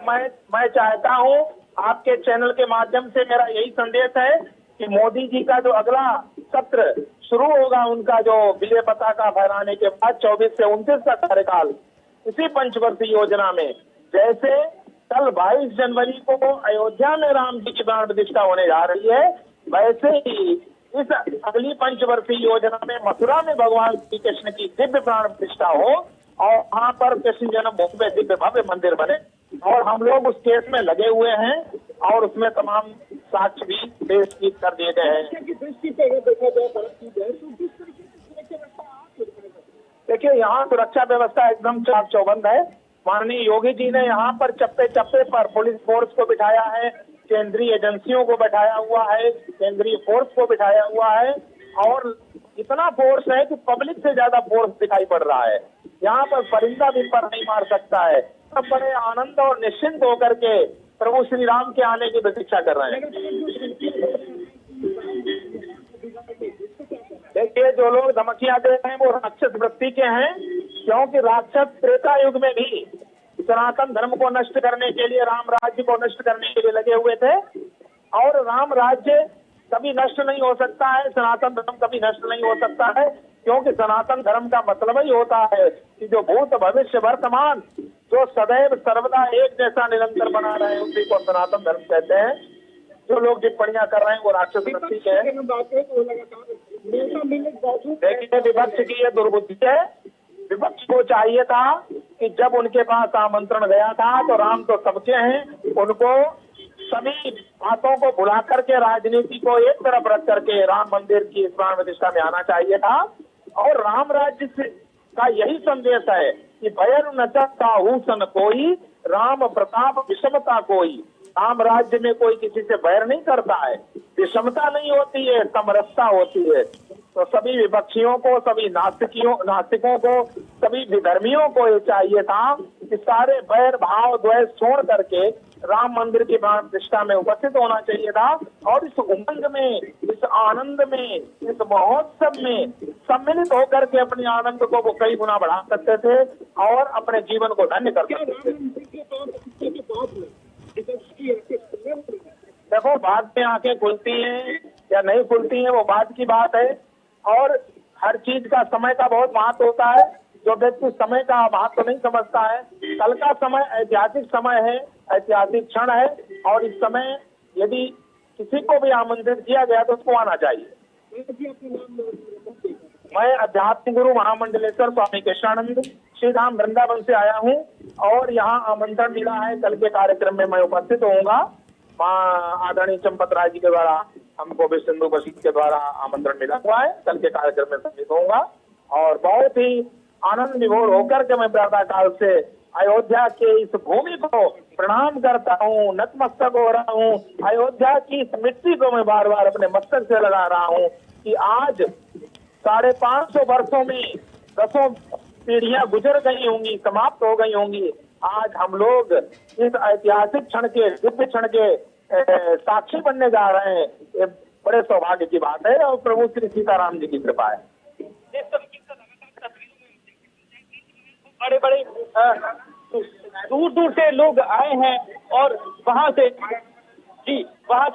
मैं चाहता हूँ आपके चैनल के माध्यम से मेरा यही संदेश है कि मोदी जी का जो अगला सत्र शुरू होगा, उनका जो विजय पताका फहराने के बाद 24 से 29 का कार्यकाल, इसी पंचवर्षीय योजना में जैसे कल 22 जनवरी को अयोध्या में राम जी की प्राण प्रतिष्ठा होने जा रही है, वैसे ही इस अगली पंचवर्षीय योजना में मथुरा में भगवान श्री कृष्ण की दिव्य प्राण प्रतिष्ठा हो और वहाँ पर कृष्ण जन्मभूमि में दिव्य भव्य मंदिर बने। और हम लोग उस केस में लगे हुए हैं और उसमें तमाम साक्ष्य भी पेश कर दिए गए हैं। देखिए, यहाँ सुरक्षा व्यवस्था एकदम चाक चौबंद है। माननीय योगी जी ने यहाँ पर चप्पे चप्पे पर पुलिस फोर्स को बिठाया है, केंद्रीय एजेंसियों को बैठाया हुआ है, केंद्रीय फोर्स को बिठाया हुआ है और इतना फोर्स है कि पब्लिक से ज्यादा फोर्स दिखाई पड़ रहा है। यहाँ पर परिंदा भी पर नहीं मार सकता है। सब बड़े आनंद और निश्चिंत होकर के प्रभु श्री राम के आने की प्रतीक्षा कर रहे हैं। देखिए, जो लोग धमकियां दे रहे हैं वो राक्षस वृत्ति के हैं, क्योंकि राक्षस त्रेता युग में भी सनातन धर्म को नष्ट करने के लिए, राम राज्य को नष्ट करने के लिए लगे हुए थे और राम राज्य कभी नष्ट नहीं हो सकता है, सनातन धर्म कभी नष्ट नहीं हो सकता है, क्योंकि सनातन धर्म का मतलब ही होता है कि जो भूत भविष्य वर्तमान जो सदैव सर्वदा एक जैसा निरंतर बना रहे हैं उसी को सनातन धर्म कहते हैं। जो लोग टिप्पणियां कर रहे हैं वो राक्षस वृत्ति के हैं। देखिए, विपक्ष की ये दुर्बुद्धि है। विपक्ष को चाहिए था कि जब उनके पास आमंत्रण गया था तो राम तो सबके हैं, उनको सभी बातों को भुला करके राजनीति को एक तरफ रख करके राम मंदिर की इस प्राण प्रतिष्ठा में आना चाहिए था। और राम राज्य का यही संदेश है कि भयर न चाहू सन कोई, राम प्रताप विषमता कोई। राम राज्य में कोई किसी से बैर नहीं करता है, विषमता नहीं होती है, समरसता होती है। तो सभी विपक्षियों को, सभी नास्तिकों को, सभी विधर्मियों को ये चाहिए था कि सारे बैर भाव द्वेष छोड़ करके राम मंदिर की प्राण प्रतिष्ठा में उपस्थित होना चाहिए था और इस उमंग में, इस आनंद में, इस महोत्सव में सम्मिलित होकर के अपने आनंद को वो कई गुना बढ़ा सकते थे और अपने जीवन को धन्य कर सकते थे। देखो, बाद में आंखें खुलती हैं या नहीं खुलती हैं वो बाद की बात है और हर चीज का समय का बहुत महत्व होता है। जो व्यक्ति समय का महत्व नहीं समझता है, कल का समय ऐतिहासिक समय है, ऐतिहासिक क्षण है और इस समय यदि किसी को भी आमंत्रित किया गया तो उसको आना चाहिए। मैं अध्यात्म गुरु महामंडलेश्वर स्वामी कृष्णानंद श्रीधाम वृंदावन से आया हूँ और यहाँ आमंत्रण मिला है, कल के कार्यक्रम में मैं उपस्थित होऊंगा मां आदरणीय चंपत राय जी के द्वारा हमको भी सिंधु बशीर के द्वारा आमंत्रण मिला हुआ है। कल के कार्यक्रम में सम्मिलित होऊंगा और बहुत ही आनंद विभोर होकर के मैं प्रातः काल से अयोध्या के इस भूमि को प्रणाम करता हूँ, नतमस्तक हो रहा हूँ। अयोध्या की इस मिट्टी को मैं बार बार अपने मस्तक से लगा रहा हूँ कि आज 550 वर्षों में 10 पीढ़ियां गुजर गई होंगी, समाप्त हो गई होंगी। आज हम लोग इस ऐतिहासिक क्षण के, दिव्य क्षण के साक्षी बनने जा रहे हैं। ये बड़े सौभाग्य की बात है और प्रभु श्री सीताराम जी की कृपा है। बड़े बड़े दूर दूर से लोग आए हैं और वहां से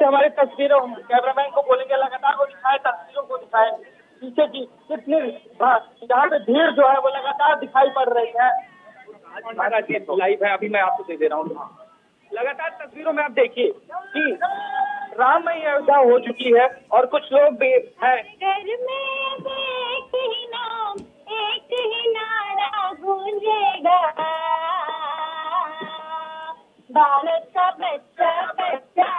हमारे तस्वीरों, कैमरामैन को बोलेंगे लगातार वो दिखाए, तस्वीरों को दिखाए पीछे की कितनी यहाँ पे भीड़ जो है वो लगातार दिखाई पड़ रही है। लाइव है, अभी मैं आपको दे दे रहा हूँ। लगातार तस्वीरों में आप देखिए कि राममयी अयोध्या हो चुकी है और कुछ लोग भी हैं। एक ही नारा गूंजेगा, भारत का बच्चा बच्चा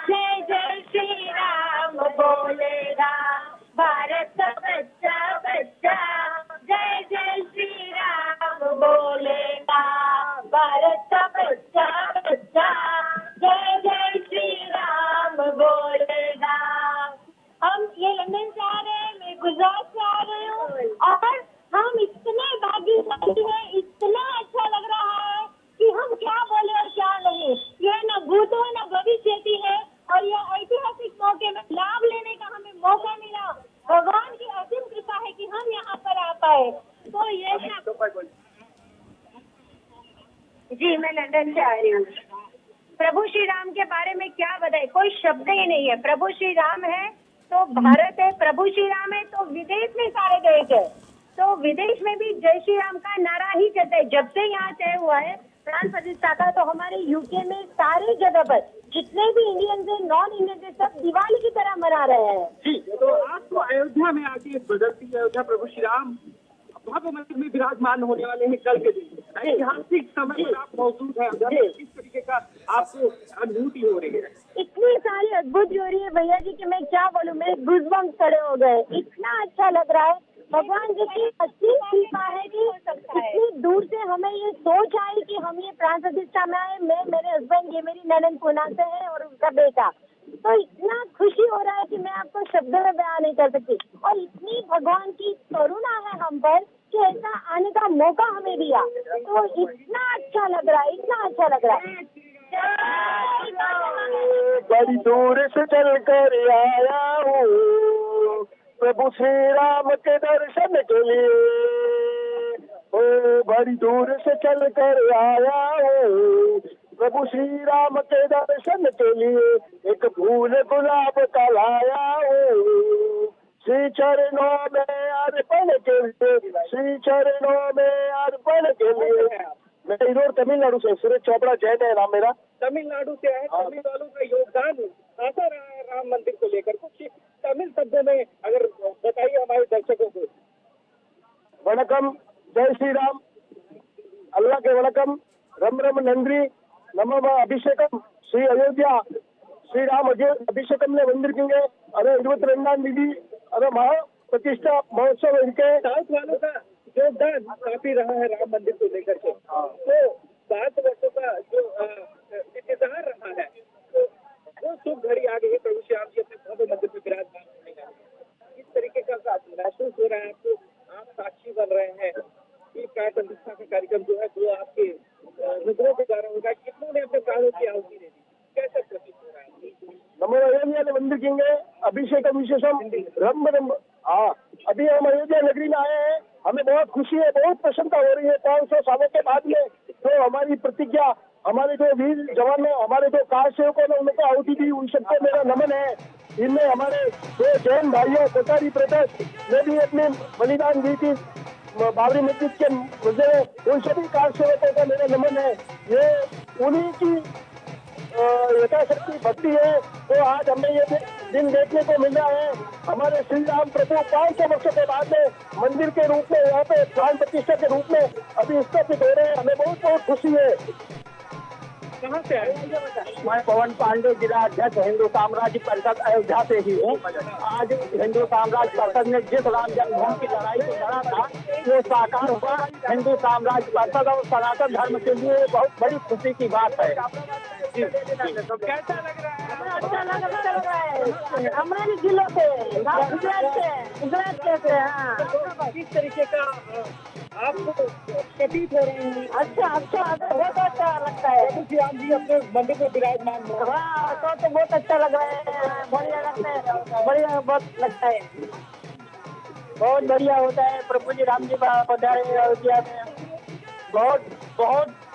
जय जय श्री राम बोलेगा, भारत का बच्चा बच्चा जय जय श्री राम बोलेगा, भारत का बच्चा बच्चा जय जय श्री राम बोलेगा। हम ये लंदन से आ रहे हैं, मैं गुजरात से आ रही हूँ और हम इतने भाग्यशाली हैं, इतना अच्छा लग रहा है कि हम क्या बोले और क्या नहीं। ये न भूत है न भविष्य है और यह ऐतिहासिक मौके में लाभ लेने का हमें मौका मिला। भगवान की असीम कृपा है कि हम यहाँ पर आ पाए। तो ये जी मैं लंदन से आ रही हूँ। प्रभु श्री राम के बारे में क्या बताए, कोई शब्द ही नहीं है। प्रभु श्री राम है तो भारत है, प्रभु श्री राम है तो विदेश में सारे देश है, तो विदेश में भी जय श्री राम का नारा ही चलता है। जब से यहाँ तय हुआ है प्राण प्रतिष्ठा का, तो हमारे यूके में सारी जगह पर जितने भी इंडियंस है, नॉन इंडियंस है, सब दिवाली की तरह मना रहे हैं। जी, तो आपको अयोध्या में आके बदलती अयोध्या प्रभु श्री राम भव्य मंदिर में विराजमान होने वाले हैं कल के दिन। ऐतिहासिक समय पर आप मौजूद है, किस तरीके का आपको अनुभूति हो रही है? इतनी सारी अद्भुत हो रही है भैया जी कि मैं क्या बोलूं, मेरे गूज़बम्स खड़े हो गए। इतना अच्छा लग रहा है। भगवान जी की अच्छी कृपा है कि इतनी दूर से हमें ये सोच आई कि हम ये प्राण प्रतिष्ठा में आए। मैं, मेरे हस्बैंड, ये मेरी ननद पूना से है और उनका बेटा। तो इतना खुशी हो रहा है कि मैं आपको शब्दों में बयान नहीं कर सकती। और इतनी भगवान की करुणा है हम पर कि ऐसा आने का मौका हमें दिया। तो इतना अच्छा लग रहा है, इतना अच्छा लग रहा है। बड़ी दूर से चल कर आया हूँ प्रभु श्री राम के दर्शन के लिए, ओ बड़ी दूर से चल कर आया हूँ प्रभु श्री राम के दर्शन के लिए, एक फूल गुलाब का लाया हूँ श्री चरणों में अर्पण के लिए, श्री चरणों में अर्पण के लिए। मैं इधर तमिलनाडु से, सुरेश चोपड़ा जैन है नाम मेरा। तमिलनाडु से है, तमिल वालों का योगदान कैसा रहा है राम मंदिर को लेकर? कुछ तमिल शब्दों में अगर बताइए हमारे दर्शकों को। वणकम, जय श्री राम, अल्लाह के वणकम, रम रम नंद्री, नमः अभिषेकम, श्री अयोध्या श्री राम अभिषेकम ने वंदिरकिंगे अरे 22 अरे महा प्रतिष्ठा महोत्सव इनके साउथ वालों का योगदान काफी रहा है राम मंदिर को लेकर के। तो 7 वर्षों का जो इंतजार रहा है, तो वो शुभ घड़ी आ गई है। प्रभु श्री राम जी अपने भव्य मंदिर में विराजमान होने का किस तरीके का महसूस हो रहा है आपको? आप साक्षी बन रहे हैं कि प्राण प्रतिष्ठा का कार्यक्रम जो है वो आपके नजरों के द्वारा होगा। कितनों ने अपने प्राणों की आहुति दे दी, कैसा प्रतीत हो रहा है? नमो अयोध्या वंदिरकिंगे अभिषेकम विशेषम रम रम। हाँ, अभी हम अयोध्या नगरी में आए हैं, हमें बहुत खुशी है, बहुत प्रसन्नता हो रही है। 500 सालों के बाद में तो हमारी प्रतिज्ञा, हमारे जो वीर जवानों, हमारे जो कार सेवकों ने उनको आहुति दी, उन सबको मेरा नमन है। इनमें हमारे जो जैन भाइयों, कोठारी ब्रदर्स ने भी अपनी बलिदान दी थी बाबरी मस्जिद के मुद्दे में, उन सभी कार सेवकों का मेरा नमन है। ये उन्हीं की यथाशक्ति भक्ति है। तो आज हमें ये दिन देखने को मिल रहा है। हमारे श्री राम प्रभु 500 वर्षों के बाद में मंदिर के रूप में, यहाँ पे प्राण प्रतिष्ठा के रूप में अभी स्थापित हो रहे हैं। हमें बहुत बहुत खुशी है। कहाँ से आए? मैं पवन पांडे, जिला अध्यक्ष हिंदू साम्राज्य परिषद अयोध्या से ही हूँ। आज हिंदू साम्राज्य परिषद ने जिस राम जन्मभूमि की लड़ाई को लड़ा था वो साकार हुआ। हिंदू साम्राज्य परिषद और सनातन धर्म के लिए बहुत बड़ी खुशी की बात है। तो कैसा लग रहा है? अच्छा लग रहा है। हमारे जिलों से गुजरात से हाँ। किस तरीके का आपको प्रतीत हो रहे हैं? अच्छा बहुत अच्छा लगता है। आप जी अपने मंदिर में विराजमान हो। हाँ तो बहुत अच्छा लग रहा है। बढ़िया लगता है, बढ़िया बहुत लगता है। बहुत बढ़िया होता है। प्रभु जी राम जी पधारे अयोध्या में। बहुत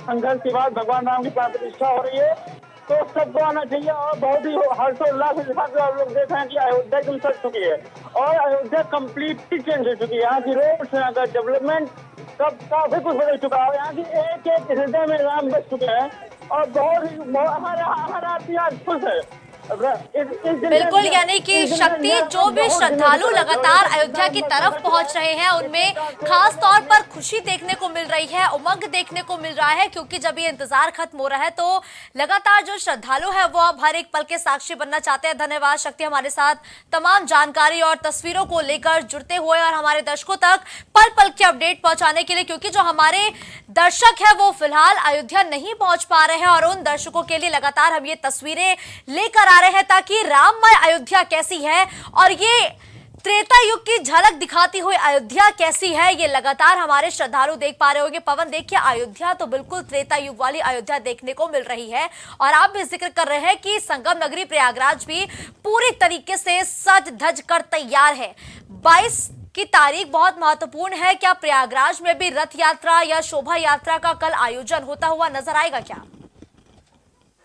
संघर्ष के बाद भगवान राम की प्राण प्रतिष्ठा हो रही है, तो सबको आना चाहिए। और बहुत ही हर्षोल्लास के साथ आप लोग देख रहे हैं कि अयोध्या एकदम सज चुकी है और अयोध्या कम्प्लीटली चेंज हो चुकी है। यहाँ की रोड्स, यहाँ का डेवलपमेंट सब काफी कुछ बदल चुका है। यहाँ की एक हृदय में राम बस चुके हैं और बहुत ही हमारा आज खुश है। बिल्कुल, यानी कि शक्ति जो भी श्रद्धालु लगातार अयोध्या की तरफ पहुंच रहे हैं उनमें खास तौर पर खुशी देखने को मिल रही है, उमंग देखने को मिल रहा है, क्योंकि जब ये इंतजार खत्म हो रहा है तो लगातार जो श्रद्धालु है वो अब हर एक पल के साक्षी बनना चाहते हैं। धन्यवाद शक्ति, हमारे साथ तमाम जानकारी और तस्वीरों को लेकर जुड़ते हुए और हमारे दर्शकों तक पल पल की अपडेट पहुंचाने के लिए, क्योंकि जो हमारे दर्शक है वो फिलहाल अयोध्या नहीं पहुंच पा रहे हैं और उन दर्शकों के लिए लगातार हम ये तस्वीरें लेकर आ रहे हैं ताकि राममय अयोध्या कैसी है और ये त्रेता युग की झलक दिखाती हुई अयोध्या कैसी है ये लगातार हमारे श्रद्धालु देख पा रहे होंगे। पवन, देखिए अयोध्या तो बिल्कुल त्रेता युग वाली अयोध्या देखने को मिल रही है और आप भी जिक्र कर रहे हैं कि संगम नगरी प्रयागराज भी पूरी तरीके से सज धज कर तैयार है। 22 की तारीख बहुत महत्वपूर्ण है। क्या प्रयागराज में भी रथ यात्रा या शोभा यात्रा का कल आयोजन होता हुआ नजर आएगा क्या?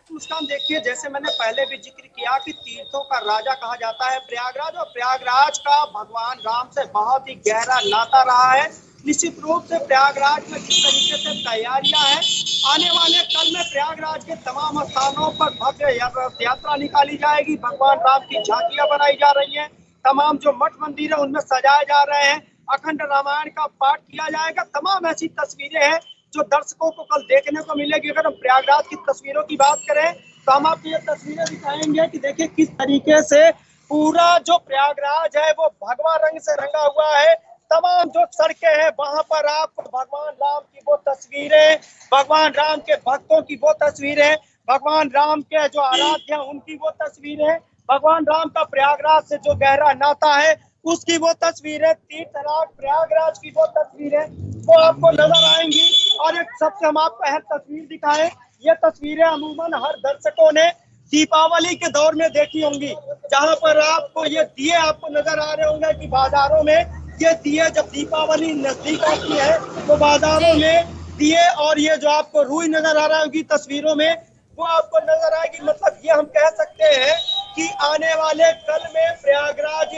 मुस्कान, देखिए जैसे मैंने पहले भी जिक्र किया कि तीर्थों का राजा कहा जाता है प्रयागराज, और प्रयागराज का भगवान राम से बहुत ही गहरा नाता रहा है। निश्चित रूप से प्रयागराज में जिस तरीके से तैयारियां हैं, आने वाले कल में प्रयागराज के तमाम स्थानों पर भव्य यात्रा निकाली जाएगी। भगवान राम की झांकियां बनाई जा रही हैं, तमाम जो मठ मंदिर है उनमें सजाए जा रहे हैं, अखंड रामायण का पाठ किया जाएगा। तमाम ऐसी तस्वीरें हैं जो दर्शकों को कल देखने को मिलेगी। अगर हम प्रयागराज की तस्वीरों की बात करें तो हम आपको ये तस्वीरें दिखाएंगे कि देखिए किस तरीके से पूरा जो प्रयागराज है वो भगवा रंग से रंगा हुआ है। तमाम जो सड़कें हैं वहां पर आपको भगवान राम की वो तस्वीरें, भगवान राम के भक्तों की वो तस्वीरें, भगवान राम के जो आराध्य हैं उनकी वो तस्वीरें, भगवान राम का प्रयागराज से जो गहरा नाता है उसकी वो तस्वीरें, तीर्थराज प्रयागराज की वो तस्वीरें वो आपको नजर आएंगी। और एक सबसे हम आपको अहम तस्वीर दिखाएं, ये तस्वीरें अमूमन हर दर्शकों ने दीपावली के दौर में देखी होंगी, जहां पर आपको ये दिए आपको नजर आ रहे होंगे कि बाजारों में ये दिए जब दीपावली नजदीक आती है तो बाजारों में दिए और ये जो आपको रुई नजर आ रहा होगी तस्वीरों में वो आपको नजर आएगी। मतलब ये हम कह सकते हैं कि आने वाले कल में प्रयागराज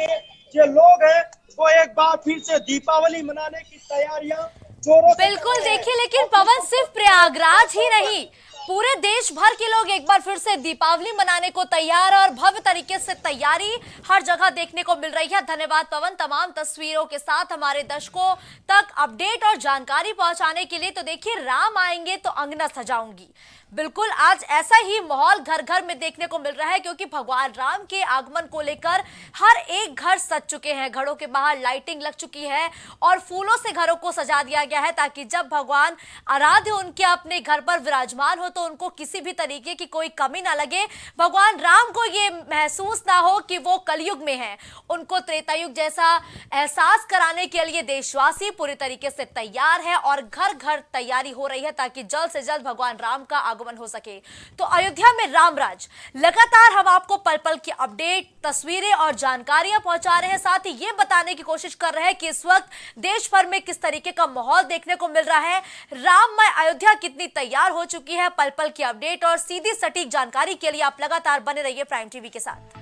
जो लोग हैं वो एक बार फिर से दीपावली मनाने की तैयारियां जोरों से बिल्कुल देखिए, लेकिन पवन सिर्फ प्रयागराज ही नहीं, पूरे देश भर के लोग एक बार फिर से दीपावली मनाने को तैयार और भव्य तरीके से तैयारी हर जगह देखने को मिल रही है। धन्यवाद पवन, तमाम तस्वीरों के साथ हमारे दर्शकों तक अपडेट और जानकारी पहुंचाने के लिए। तो देखिए, राम आएंगे तो अंगना सजाऊंगी, बिल्कुल आज ऐसा ही माहौल घर घर में देखने को मिल रहा है, क्योंकि भगवान राम के आगमन को लेकर हर एक घर सज चुके हैं। घरों के बाहर लाइटिंग लग चुकी है और फूलों से घरों को सजा दिया गया है ताकि जब भगवान आराध्य उनके अपने घर पर विराजमान हो तो उनको किसी भी तरीके की कोई कमी ना लगे, भगवान राम को ये महसूस ना हो कि वो कलयुग में है। उनको त्रेता युग जैसा एहसास कराने के लिए देशवासी पूरी तरीके से तैयार है और घर घर तैयारी हो रही है ताकि जल्द से जल्द भगवान राम का आगमन हो सके। तो अयोध्या में रामराज, लगातार हम आपको पल पल की अपडेट, तस्वीरें और जानकारियां पहुंचा रहे हैं, साथ ही ये बताने की कोशिश कर रहे हैं कि इस वक्त देश भर में किस तरीके का माहौल देखने को मिल रहा है, राममय अयोध्या कितनी तैयार हो चुकी है। पल पल की अपडेट और सीधी सटीक जानकारी के लिए आप लगातार बने रहिए प्राइम टीवी के साथ।